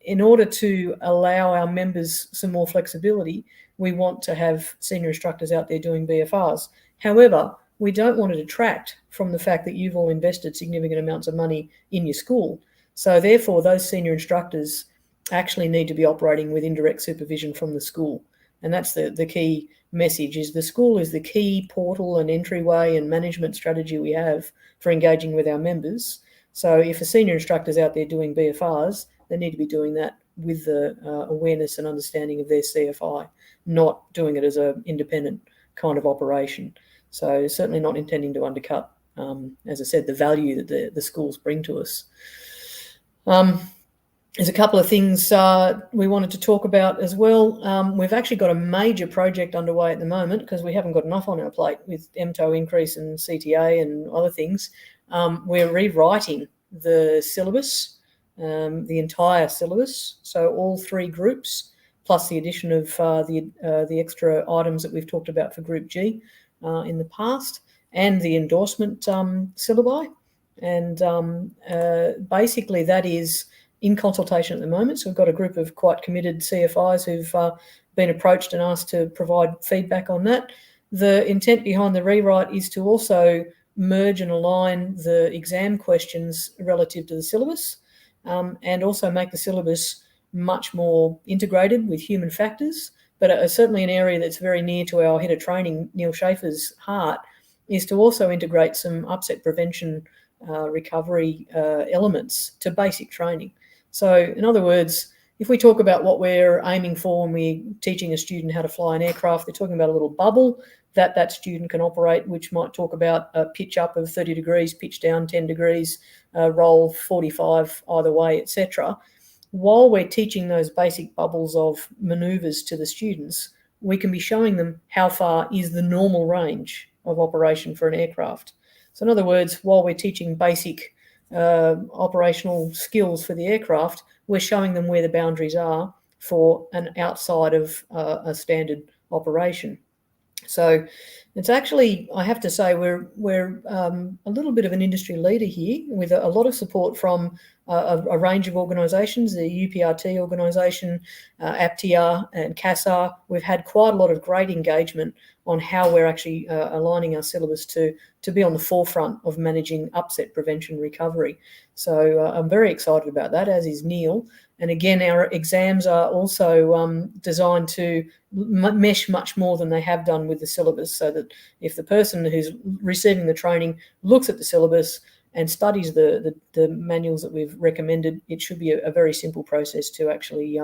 in order to allow our members some more flexibility, we want to have senior instructors out there doing BFRs. However, we don't want to detract from the fact that you've all invested significant amounts of money in your school. So therefore, those senior instructors actually need to be operating with indirect supervision from the school. And that's the key message, is the school is the key portal and entryway and management strategy we have for engaging with our members. So if a senior instructor is out there doing BFRs, they need to be doing that with the awareness and understanding of their CFI, not doing it as an independent kind of operation. So certainly not intending to undercut, as I said, the value that the schools bring to us. There's a couple of things we wanted to talk about as well. We've actually got a major project underway at the moment because we haven't got enough on our plate with MTO increase and CTA and other things. We're rewriting the syllabus, the entire syllabus. So all 3 groups, plus the addition of the extra items that we've talked about for Group G in the past, and the endorsement syllabi. And basically that is in consultation at the moment. So we've got a group of quite committed CFIs who've been approached and asked to provide feedback on that. The intent behind the rewrite is to also merge and align the exam questions relative to the syllabus, and also make the syllabus much more integrated with human factors. But certainly an area that's very near to our head of training, Neil Schaefer's heart, is to also integrate some upset prevention recovery elements to basic training. So in other words, if we talk about what we're aiming for when we're teaching a student how to fly an aircraft, they're talking about a little bubble that student can operate, which might talk about a pitch up of 30 degrees, pitch down 10 degrees, roll 45 either way, etc. While we're teaching those basic bubbles of manoeuvres to the students, we can be showing them how far is the normal range of operation for an aircraft. So in other words, while we're teaching basic operational skills for the aircraft, we're showing them where the boundaries are for an outside of a standard operation. So it's actually, I have to say, we're a little bit of an industry leader here, with a lot of support from a range of organisations, the UPRT organisation, APTIA and CASAR. We've had quite a lot of great engagement on how we're actually aligning our syllabus to be on the forefront of managing upset prevention recovery. So I'm very excited about that, as is Neil. And again, our exams are also designed to mesh much more than they have done with the syllabus, so that if the person who's receiving the training looks at the syllabus and studies the manuals that we've recommended, it should be a very simple process to actually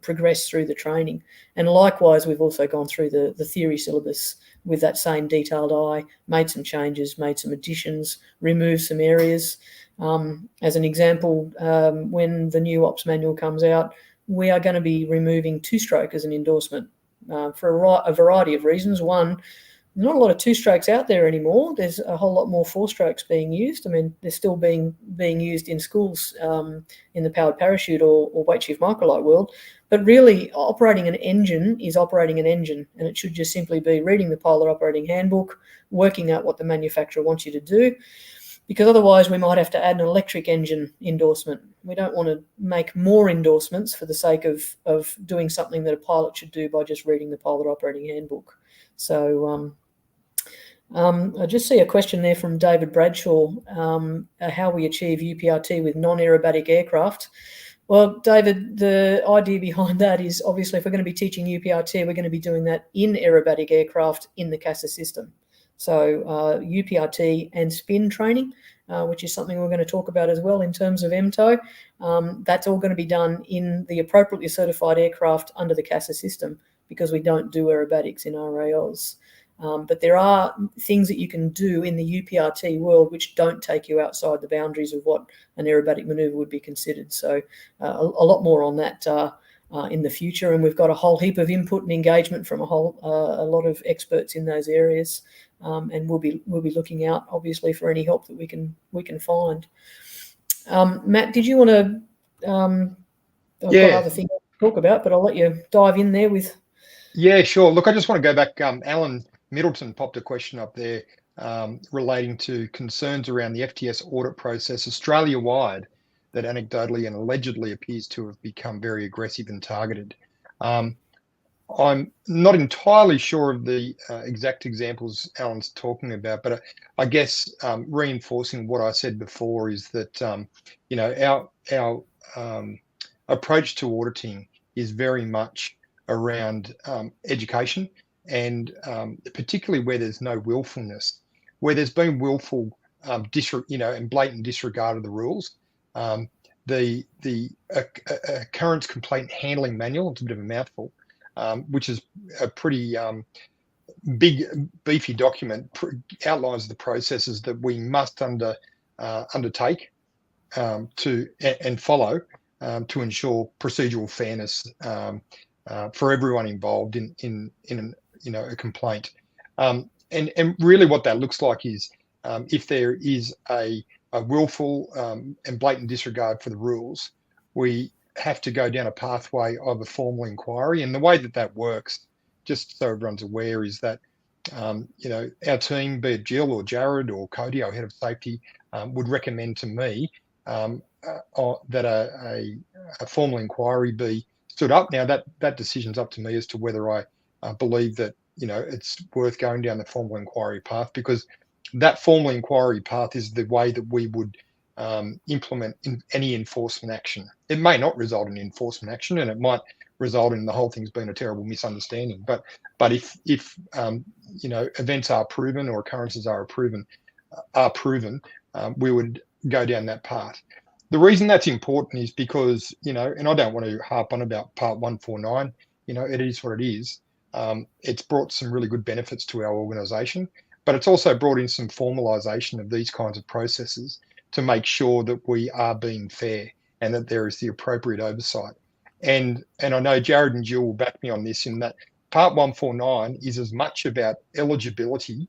progress through the training. And likewise, we've also gone through the theory syllabus with that same detailed eye, made some changes, made some additions, removed some areas. As an example, when the new ops manual comes out, we are going to be removing two-stroke as an endorsement for a variety of reasons. One, not a lot of two-strokes out there anymore. There's a whole lot more four-strokes being used. I mean, they're still being used in schools in the powered parachute or weight shift microlight world. But really, operating an engine is operating an engine, and it should just simply be reading the Pilot Operating Handbook, working out what the manufacturer wants you to do, because otherwise we might have to add an electric engine endorsement. We don't want to make more endorsements for the sake of doing something that a pilot should do by just reading the Pilot Operating Handbook. So I just see a question there from David Bradshaw, how we achieve UPRT with non-aerobatic aircraft. Well, David, the idea behind that is obviously if we're going to be teaching UPRT, we're going to be doing that in aerobatic aircraft in the CASA system. So UPRT and spin training, which is something we're going to talk about as well in terms of MTO, that's all going to be done in the appropriately certified aircraft under the CASA system, because we don't do aerobatics in RAAus. But there are things that you can do in the UPRT world which don't take you outside the boundaries of what an aerobatic manoeuvre would be considered. So a lot more on that in the future, and we've got a whole heap of input and engagement from a lot of experts in those areas, and we'll be looking out obviously for any help that we can find. Matt, did you want to? I've got other things to talk about, but I'll let you dive in there with. Yeah, sure. Look, I just want to go back. Alan Middleton popped a question up there relating to concerns around the FTS audit process Australia-wide. that anecdotally and allegedly appears to have become very aggressive and targeted. I'm not entirely sure of the exact examples Alan's talking about, but I guess reinforcing what I said before is that our approach to auditing is very much around education, and particularly where there's no willfulness, where there's been willful and blatant disregard of the rules. The occurrence complaint handling manual, it's a bit of a mouthful, which is a pretty big, beefy document, outlines the processes that we must undertake and follow to ensure procedural fairness for everyone involved in a complaint. And really, what that looks like is if there is a willful and blatant disregard for the rules, we have to go down a pathway of a formal inquiry. And the way that works, just so everyone's aware, is that our team, be it Jill or Jared or Cody, our head of safety, would recommend to me that a formal inquiry be stood up. Now that decision's up to me as to whether I believe that it's worth going down the formal inquiry path, because that formal inquiry path is the way that we would implement any enforcement action. It may not result in enforcement action, and it might result in the whole thing's been a terrible misunderstanding. But if events are proven or occurrences are proven, we would go down that path. The reason that's important is because and I don't want to harp on about Part 149. It is what it is. It's brought some really good benefits to our organisation, but it's also brought in some formalisation of these kinds of processes to make sure that we are being fair and that there is the appropriate oversight. And I know Jared and Jill will back me on this, in that Part 149 is as much about eligibility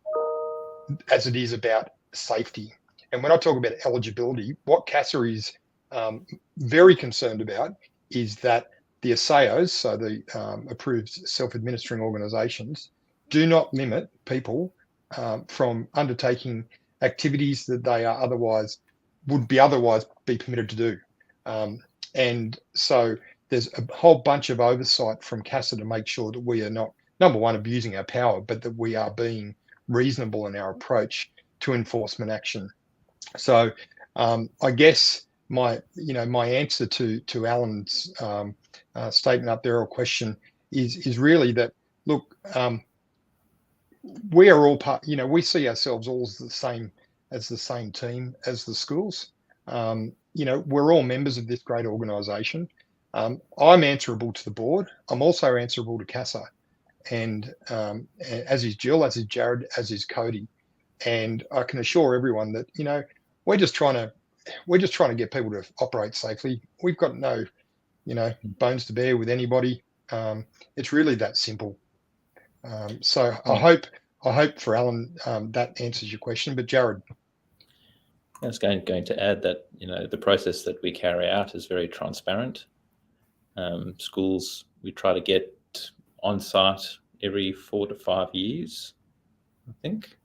as it is about safety. And when I talk about eligibility, what CASA is very concerned about is that the RAAus, so the approved self-administering organisations, do not limit people from undertaking activities that they are would otherwise be permitted to do. And so there's a whole bunch of oversight from CASA to make sure that we are not, number one, abusing our power, but that we are being reasonable in our approach to enforcement action. So I guess my answer to Alan's statement up there, or question, is really that, look, we are all part. We see ourselves all as the same team as the schools. We're all members of this great organisation. I'm answerable to the board. I'm also answerable to CASA, and as is Jill, as is Jared, as is Cody. And I can assure everyone that we're just trying to get people to operate safely. We've got no bones to bear with anybody. It's really that simple. So I hope for Alan that answers your question. But Jared, I was going to add that the process that we carry out is very transparent. Schools, we try to get on site every 4 to 5 years, I think.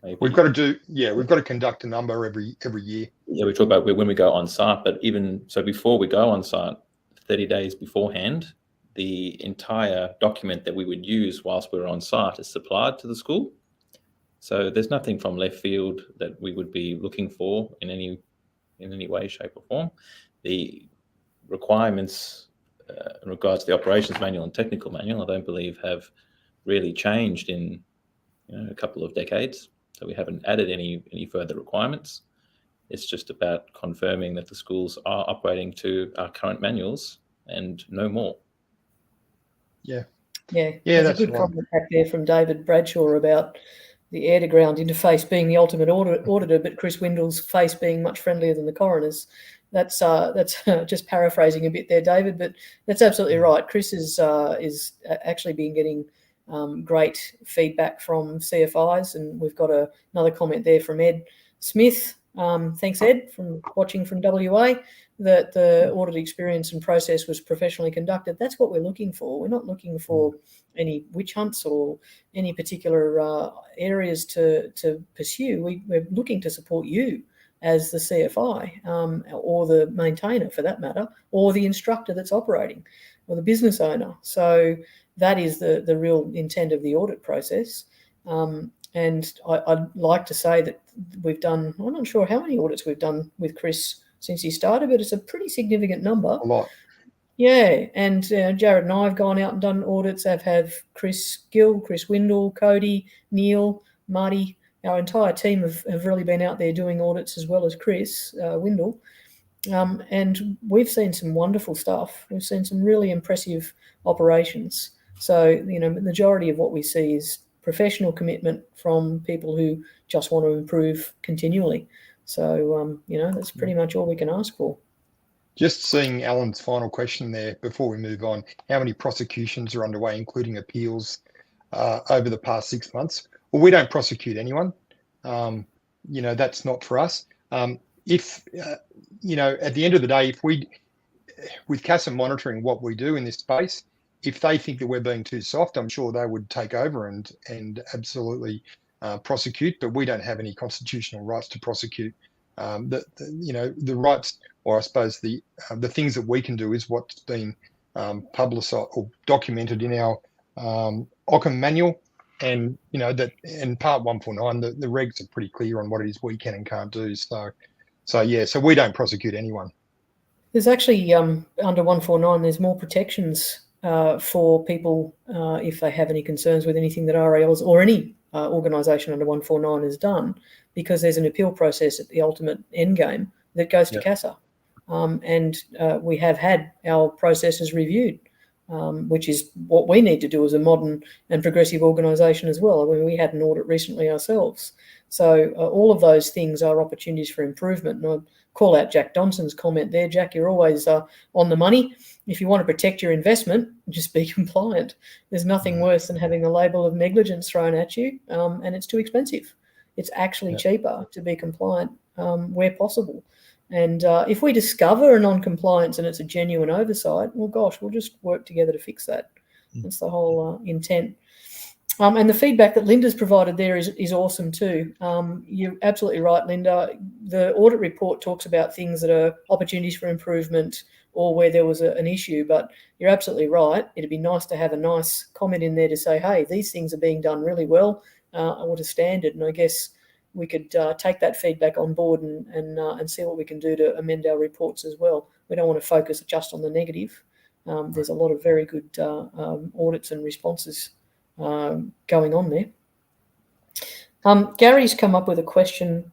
Maybe. We've got to conduct a number every year. Yeah, we talk about when we go on site, but even so, before we go on site, 30 days beforehand, the entire document that we would use whilst we're on site is supplied to the school. So there's nothing from left field that we would be looking for in any way, shape, or form. The requirements in regards to the operations manual and technical manual, I don't believe have really changed in a couple of decades. So we haven't added any further requirements. It's just about confirming that the schools are operating to our current manuals and no more. Yeah. There's a good comment back there from David Bradshaw about the air-to-ground interface being the ultimate auditor, but Chris Windle's face being much friendlier than the coroner's. That's just paraphrasing a bit there, David, but that's absolutely right. Chris is actually been getting great feedback from CFIs, and we've got another comment there from Ed Smith. Thanks, Ed, from watching from WA, that the audit experience and process was professionally conducted. That's what we're looking for. We're not looking for any witch hunts or any particular areas to pursue. We're looking to support you as the CFI or the maintainer for that matter, or the instructor that's operating, or the business owner. So that is the real intent of the audit process. And I'd like to say that we've done, I'm not sure how many audits we've done with Chris since he started, but it's a pretty significant number. A lot. Yeah, and Jared and I have gone out and done audits. I've had Chris Gill, Chris Windle, Cody, Neil, Marty. Our entire team have really been out there doing audits, as well as Chris Windle. And we've seen some wonderful stuff. We've seen some really impressive operations. So, the majority of what we see is professional commitment from people who just want to improve continually. So, that's pretty much all we can ask for. Just seeing Alan's final question there before we move on, how many prosecutions are underway, including appeals, over the past 6 months? Well, we don't prosecute anyone. That's not for us. If, at the end of the day, if with CASA monitoring what we do in this space, if they think that we're being too soft, I'm sure they would take over and absolutely prosecute, but we don't have any constitutional rights to prosecute. The rights, or I suppose the things that we can do is what's been publicised or documented in our Ockham manual, and in part 149, the regs are pretty clear on what it is we can and can't do. So we don't prosecute anyone. There's actually under 149, there's more protections for people if they have any concerns with anything that RAAus or any organisation under 149 has done, because there's an appeal process at the ultimate end game that goes to CASA. And we have had our processes reviewed, which is what we need to do as a modern and progressive organisation as well. I mean, we had an audit recently ourselves. So all of those things are opportunities for improvement. And I'd call out Jack Donson's comment there. Jack, you're always on the money. If you want to protect your investment, just be compliant. There's nothing worse than having the label of negligence thrown at you, and it's too expensive. It's actually cheaper to be compliant where possible. And if we discover a non-compliance and it's a genuine oversight, well, gosh, we'll just work together to fix that. That's the whole intent. And the feedback that Linda's provided there is awesome too. You're absolutely right, Linda. The audit report talks about things that are opportunities for improvement or where there was an issue, but you're absolutely right. It'd be nice to have a nice comment in there to say, hey, these things are being done really well or to standard. And I guess we could take that feedback on board and see what we can do to amend our reports as well. We don't want to focus just on the negative. There's a lot of very good audits and responses going on there. Gary's come up with a question.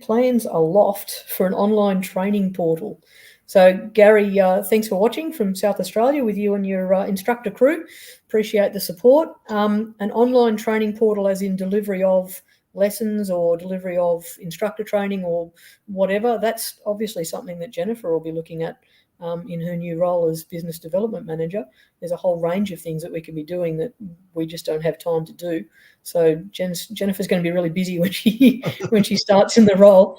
Plans aloft for an online training portal. So Gary, thanks for watching from South Australia with you and your instructor crew. Appreciate the support. An online training portal as in delivery of lessons or delivery of instructor training or whatever, that's obviously something that Jennifer will be looking at in her new role as business development manager. There's a whole range of things that we could be doing that we just don't have time to do. So Jennifer's going to be really busy when she starts in the role.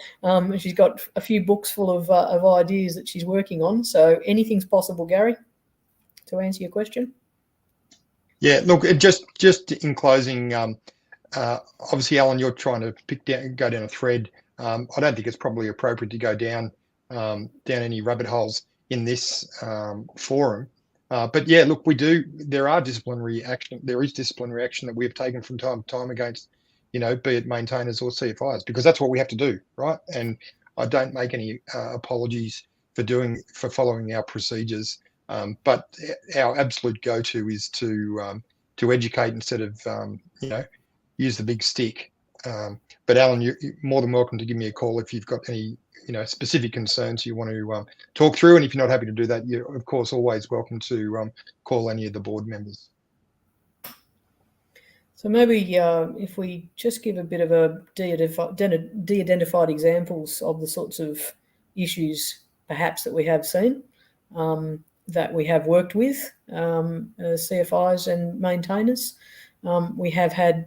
She's got a few books full of ideas that she's working on. So anything's possible, Gary, to answer your question. Yeah, look, just in closing, obviously, Alan, you're trying to go down a thread. I don't think it's probably appropriate to go down any rabbit holes in this forum. But yeah, look, there is disciplinary action that we have taken from time to time against, be it maintainers or CFIs, because that's what we have to do, right? And I don't make any apologies for following our procedures. But our absolute go-to is to educate instead of, use the big stick. But Alan, you're more than welcome to give me a call if you've got any, specific concerns you want to talk through. And if you're not happy to do that, you're of course always welcome to call any of the board members. So maybe if we just give a bit of a de-identified examples of the sorts of issues perhaps that we have seen, that we have worked with CFIs and maintainers. We have had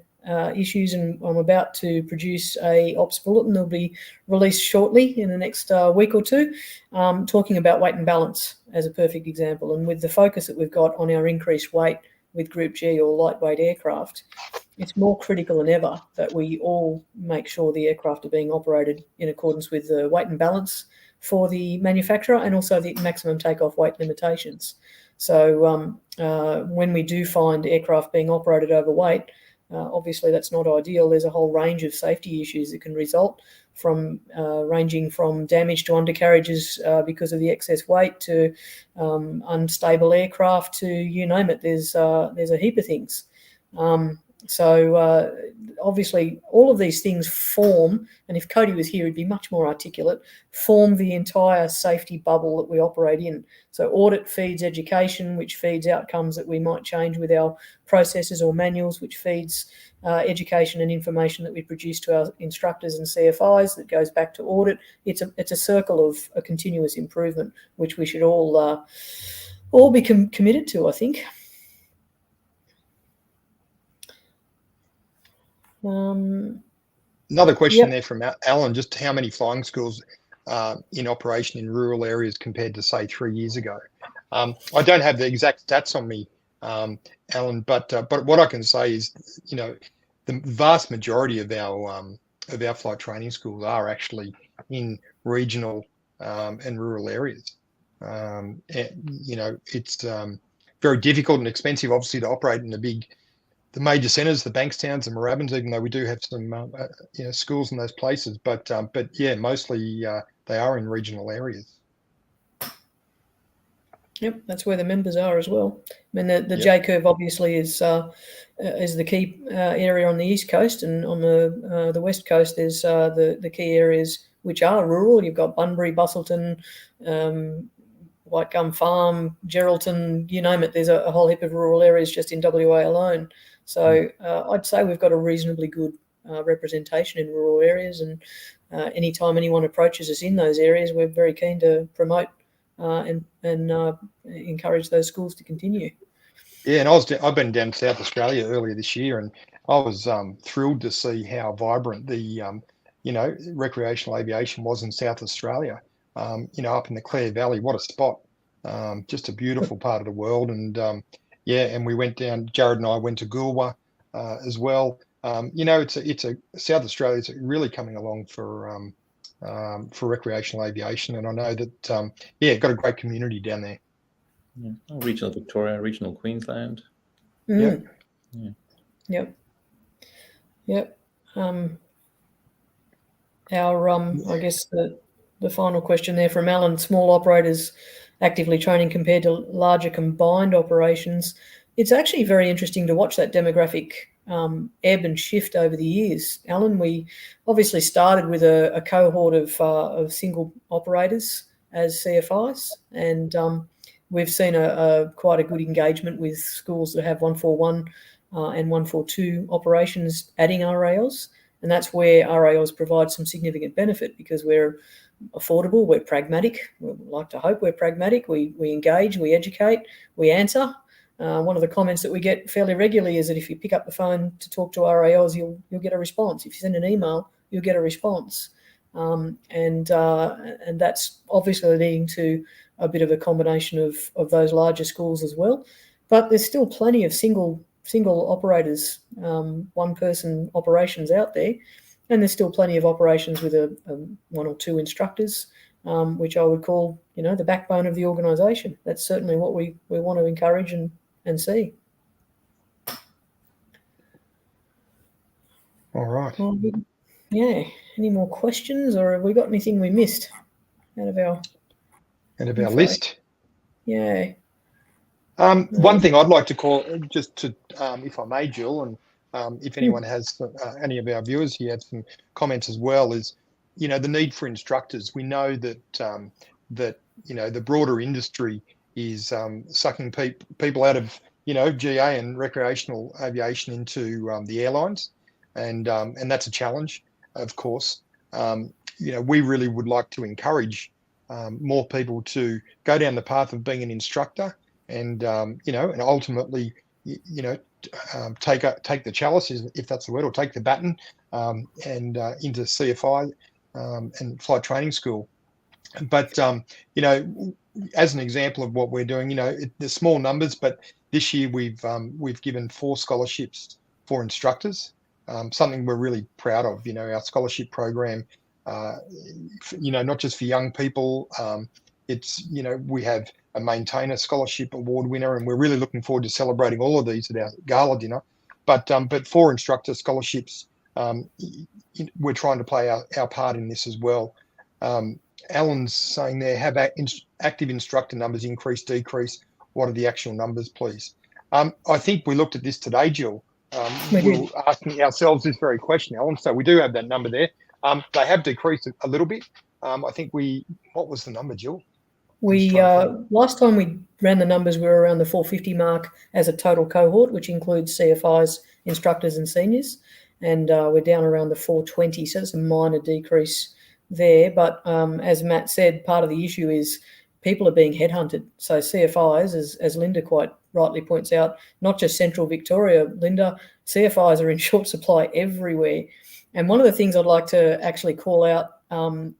issues, and I'm about to produce a ops bulletin that'll be released shortly in the next week or two, talking about weight and balance as a perfect example. And with the focus that we've got on our increased weight with Group G or lightweight aircraft, it's more critical than ever that we all make sure the aircraft are being operated in accordance with the weight and balance for the manufacturer and also the maximum takeoff weight limitations. So when we do find aircraft being operated overweight, obviously that's not ideal. There's a whole range of safety issues that can result from ranging from damage to undercarriages because of the excess weight to unstable aircraft to you name it. There's a heap of things. So obviously all of these things form, and if Cody was here, he'd be much more articulate, form the entire safety bubble that we operate in. So audit feeds education, which feeds outcomes that we might change with our processes or manuals, which feeds education and information that we produce to our instructors and CFIs that goes back to audit. It's a circle of a continuous improvement, which we should all be committed to, I think. Another question there from Alan, just how many flying schools in operation in rural areas compared to, say, 3 years ago? I don't have the exact stats on me, Alan, but what I can say is, the vast majority of our flight training schools are actually in regional and rural areas. It's very difficult and expensive, obviously, to operate in the major centres, the Bankstowns and Moorabbins, even though we do have some schools in those places, but yeah, mostly they are in regional areas. Yep, that's where the members are as well. I mean, the J curve obviously is the key area on the east coast, and on the west coast there's the key areas which are rural. You've got Bunbury, Bustleton, White Gum Farm, Geraldton, you name it. There's a whole heap of rural areas just in WA alone. So I'd say we've got a reasonably good representation in rural areas, and anytime anyone approaches us in those areas, we're very keen to promote and encourage those schools to continue. Yeah, and I've been down South Australia earlier this year, and I was thrilled to see how vibrant the recreational aviation was in South Australia. Up in the Clare Valley, what a spot! Just a beautiful part of the world, and and we went down. Jared and I went to Goolwa as well. South Australia is really coming along for recreational aviation, and I know that got a great community down there. Yeah. Regional Victoria, regional Queensland. Mm. Yep. Yep. I guess the final question there from Alan: small operators actively training compared to larger combined operations. It's actually very interesting to watch that demographic ebb and shift over the years. Alan, we obviously started with a cohort of single operators as CFIs, and we've seen quite a good engagement with schools that have 141 and 142 operations adding RAAus, and that's where RAAus provide some significant benefit because we're affordable, we're pragmatic. We like to hope we're pragmatic. We engage, we educate, we answer. One of the comments that we get fairly regularly is that if you pick up the phone to talk to RAAus, you'll get a response. If you send an email, you'll get a response. And that's obviously leading to a bit of a combination of those larger schools as well. But there's still plenty of single operators, one-person operations out there. And there's still plenty of operations with one or two instructors, which I would call, the backbone of the organisation. That's certainly what we want to encourage and see. All right. Yeah. Any more questions, or have we got anything we missed out of our list? Yeah. One thing I'd like to call, just to, if I may, Jill, and if anyone has, any of our viewers here have some comments as well, is, the need for instructors. We know that the broader industry is sucking people out of, GA and recreational aviation into the airlines, and that's a challenge, of course. We really would like to encourage more people to go down the path of being an instructor, and and ultimately, take the chalice, if that's the word, or take the baton, and into CFI and flight training school. But as an example of what we're doing, the small numbers, but this year we've given 4 scholarships for instructors, something we're really proud of. Our scholarship program, not just for young people. It's, we have a maintainer scholarship award winner, and we're really looking forward to celebrating all of these at our gala dinner. But for instructor scholarships, we're trying to play our part in this as well. Alan's saying there, have active instructor numbers increase, decrease? What are the actual numbers, please? I think we looked at this today, Jill. We were asking ourselves this very question, Alan. So we do have that number there. They have decreased a little bit. I think what was the number, Jill? Last time we ran the numbers, we were around the 450 mark as a total cohort, which includes CFIs, instructors and seniors. And we're down around the 420. So it's a minor decrease there. But as Matt said, part of the issue is people are being headhunted. So CFIs, as Linda quite rightly points out, not just Central Victoria, Linda, CFIs are in short supply everywhere. And one of the things I'd like to actually call out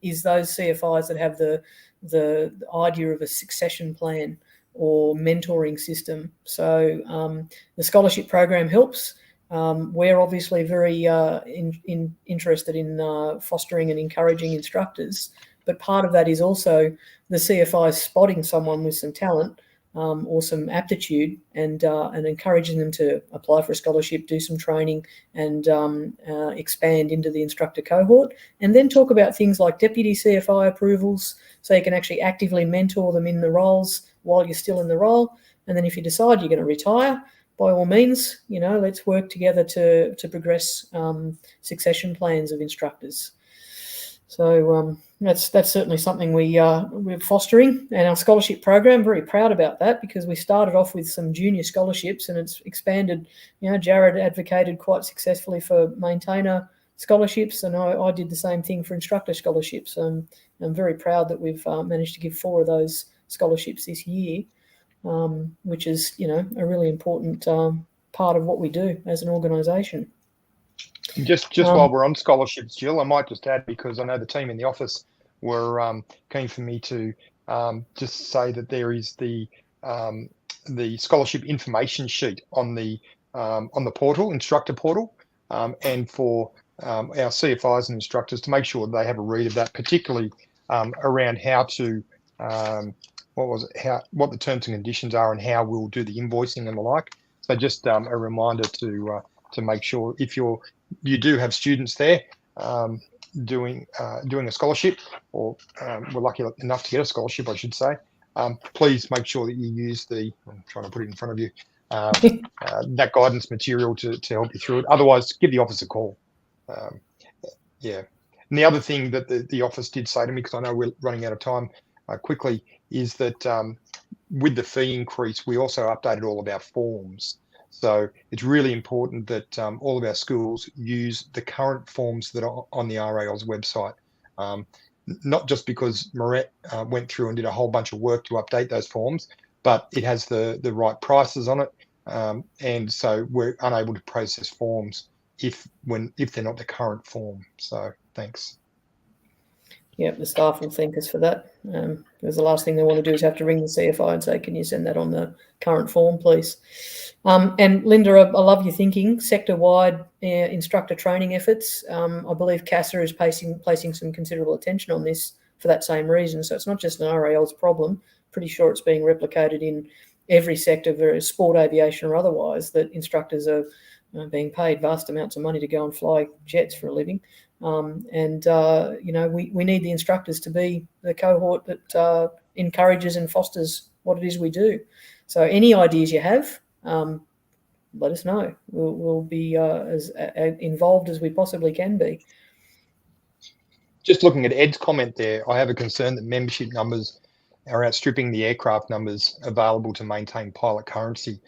is those CFIs that have the idea of a succession plan or mentoring system. So the scholarship program helps. We're obviously very interested in fostering and encouraging instructors, but part of that is also the CFIs spotting someone with some talent or some aptitude and encouraging them to apply for a scholarship, do some training and expand into the instructor cohort, and then talk about things like deputy CFI approvals, so you can actually actively mentor them in the roles while you're still in the role. And then if you decide you're going to retire, by all means, let's work together to progress succession plans of instructors. So that's certainly something we're fostering, and our scholarship program, very proud about that, because we started off with some junior scholarships and it's expanded. Jared advocated quite successfully for maintainer scholarships, and I did the same thing for instructor scholarships. I'm very proud that we've managed to give 4 of those scholarships this year, which is a really important part of what we do as an organisation. Just while we're on scholarships, Jill, I might just add, because I know the team in the office were keen for me to just say that there is the scholarship information sheet on the portal, instructor portal, and for our CFIs and instructors to make sure they have a read of that, particularly around how to what the terms and conditions are and how we'll do the invoicing and the like. So just a reminder to make sure if you do have students there doing a scholarship, or we're lucky enough to get a scholarship, I should say, please make sure that you use I'm trying to put it in front of you, that guidance material to help you through it. Otherwise, give the office a call. And the other thing that the office did say to me, because I know we're running out of time quickly, is that with the fee increase, we also updated all of our forms. So it's really important that all of our schools use the current forms that are on the RAAus website, not just because Moret went through and did a whole bunch of work to update those forms, but it has the right prices on it. And so we're unable to process forms if they're not the current form. So thanks. Yeah, the staff will thank us for that, because the last thing they want to do is have to ring the CFI and say, can you send that on the current form, please? And Linda, I love your thinking. Sector-wide instructor training efforts. I believe CASA is placing some considerable attention on this for that same reason. So it's not just an RAAus problem. Pretty sure it's being replicated in every sector, whether it's sport, aviation or otherwise, that instructors are being paid vast amounts of money to go and fly jets for a living. We need the instructors to be the cohort that encourages and fosters what it is we do. So any ideas you have, let us know. We'll be as involved as we possibly can be. Just looking at Ed's comment there, I have a concern that membership numbers are outstripping the aircraft numbers available to maintain pilot currency.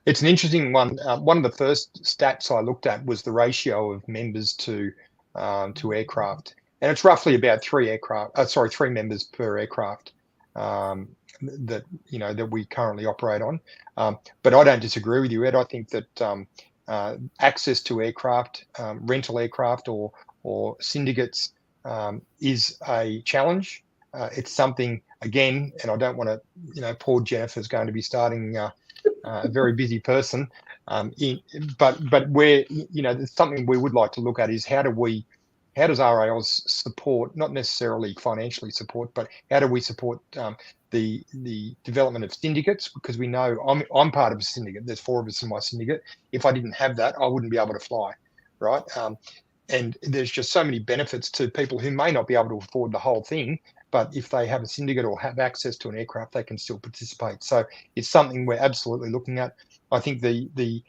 It's an interesting one. One of the first stats I looked at was the ratio of members to aircraft, and it's roughly about 3 members per aircraft that we currently operate on. But I don't disagree with you, Ed. I think that access to aircraft, rental aircraft or syndicates is a challenge. it's something, again, and I don't want to, poor Jennifer's going to be starting a very busy person. But where, there's something we would like to look at is how does RAAus support, not necessarily financially support, but how do we support the development of syndicates? Because we know I'm part of a syndicate. There's 4 of us in my syndicate. If I didn't have that, I wouldn't be able to fly, right? And there's just so many benefits to people who may not be able to afford the whole thing, but if they have a syndicate or have access to an aircraft, they can still participate. So it's something we're absolutely looking at. I think we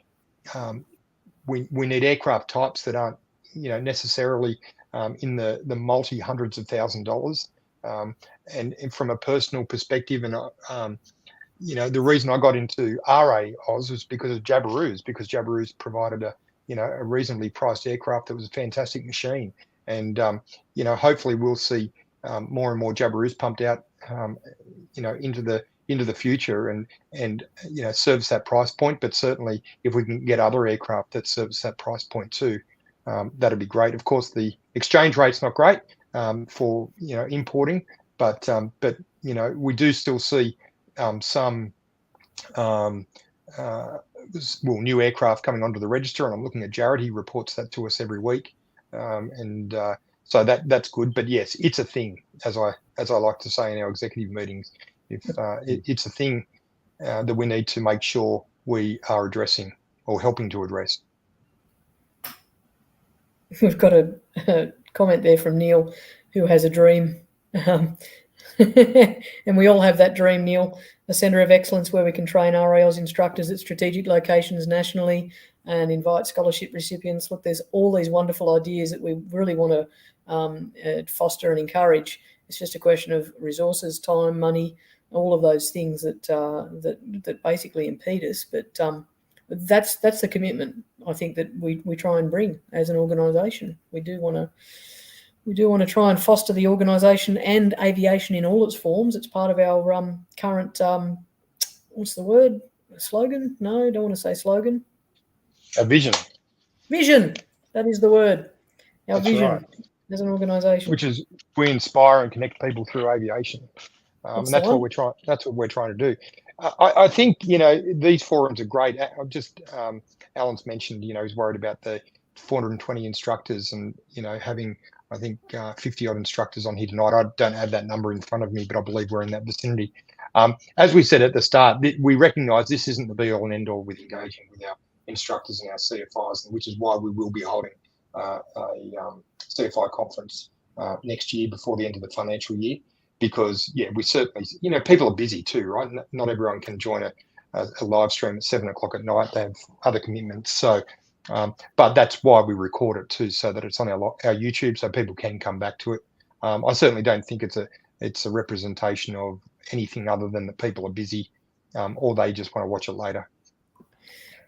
need aircraft types that aren't, necessarily in the multi hundreds of $1,000s. And from a personal perspective, and the reason I got into RAAus was because of Jabiroos provided a reasonably priced aircraft that was a fantastic machine. And hopefully we'll see more and more Jabiroos pumped out into the future and service that price point. But certainly if we can get other aircraft that service that price point too, that'd be great. Of course, the exchange rate's not great for importing, but we do still see some new aircraft coming onto the register, and I'm looking at Jared. He reports that to us every week, so that's good. But yes, it's a thing, as I like to say in our executive meetings. It's a thing that we need to make sure we are addressing or helping to address. We've got a comment there from Neil, who has a dream. And we all have that dream, Neil, a centre of excellence where we can train RAAus instructors at strategic locations nationally and invite scholarship recipients. Look, there's all these wonderful ideas that we really want to foster and encourage. It's just a question of resources, time, money, all of those things that basically impede us. But that's the commitment, I think, that we try and bring as an organisation. We do want to try and foster the organisation and aviation in all its forms. It's part of our current, what's the word? Slogan? No, don't want to say slogan. A vision. Vision. That is the word. Our That's vision right. As an organisation. Which is we inspire and connect people through aviation. And that's what we're trying. That's what we're trying to do. I think these forums are great. Alan's mentioned he's worried about the 420 instructors and having I think 50 odd instructors on here tonight. I don't have that number in front of me, but I believe we're in that vicinity. As we said at the start, we recognise this isn't the be all and end all with engaging with our instructors and our CFIs, which is why we will be holding a CFI conference next year before the end of the financial year. Because we certainly, people are busy too, right? Not everyone can join a live stream at 7 o'clock at night. They have other commitments. So, but that's why we record it too, so that it's on our YouTube, so people can come back to it. I certainly don't think it's a representation of anything other than that people are busy, or they just want to watch it later.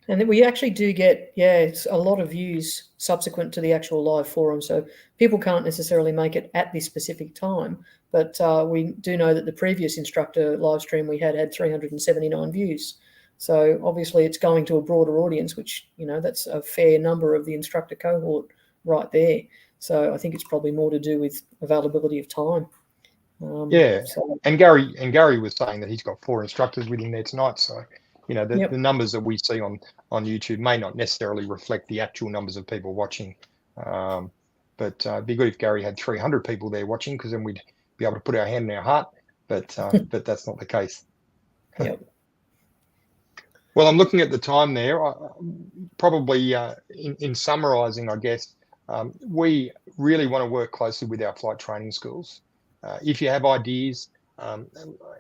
And then we actually do get, it's a lot of views subsequent to the actual live forum. So people can't necessarily make it at this specific time, but we do know that the previous instructor live stream we had 379 views. So obviously it's going to a broader audience, which, that's a fair number of the instructor cohort right there. So I think it's probably more to do with availability of time. And Gary was saying that he's got 4 instructors with him there tonight. So, the numbers that we see on YouTube may not necessarily reflect the actual numbers of people watching. But it'd be good if Gary had 300 people there watching, because then we'd be able to put our hand in our heart. But that's not the case. Yep. Well, I'm looking at the time there. Probably in summarising, I guess, we really want to work closely with our flight training schools. If you have ideas, and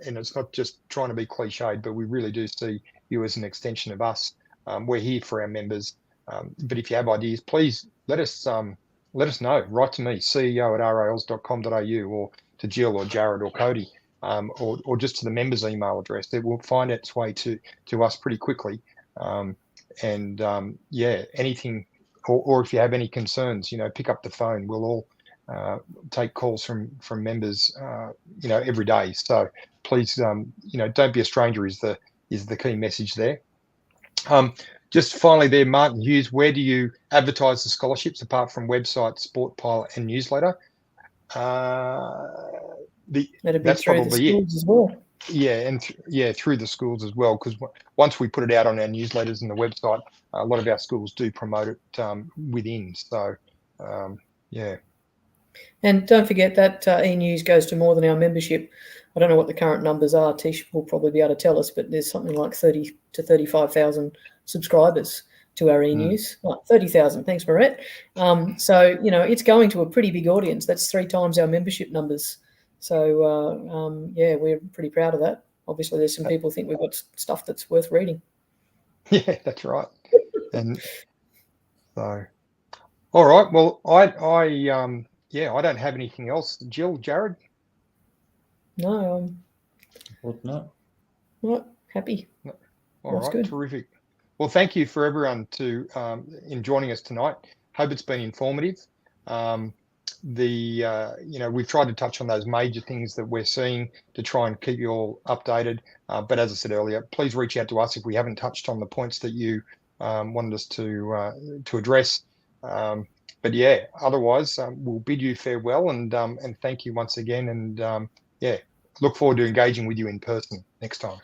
it's not just trying to be cliched, but we really do see you as an extension of us. We're here for our members. But if you have ideas, please let us know. Write to me, ceo@raaus.com.au, or to Jill or Jared or Cody, or just to the members' email address. It will find its way to us pretty quickly. Anything, or if you have any concerns, pick up the phone. We'll all take calls from members, every day. So please, don't be a stranger is the key message there. Just finally there, Martin Hughes, where do you advertise the scholarships apart from website, Sport Pilot and newsletter? That'd be that's through the probably schools as well. Yeah, and through the schools as well, because once we put it out on our newsletters and the website, a lot of our schools do promote it within. So, yeah. And don't forget that e-news goes to more than our membership. I don't know what the current numbers are. Tish will probably be able to tell us, but there's something like 30 to 35,000 subscribers to our e-news. 30,000. Thanks, Barrett. So, it's going to a pretty big audience. That's 3 times our membership numbers. So, yeah, we're pretty proud of that. Obviously, there's some people who think we've got stuff that's worth reading. Yeah, that's right. And so, all right. Well, I don't have anything else. Jill, Jared? No, Well, no. not happy. All That's right, good. terrific. Well, thank you for everyone in joining us tonight. Hope it's been informative. We've tried to touch on those major things that we're seeing to try and keep you all updated. But as I said earlier, please reach out to us if we haven't touched on the points that you wanted us to address. But yeah, otherwise, we'll bid you farewell and thank you once again. And look forward to engaging with you in person next time.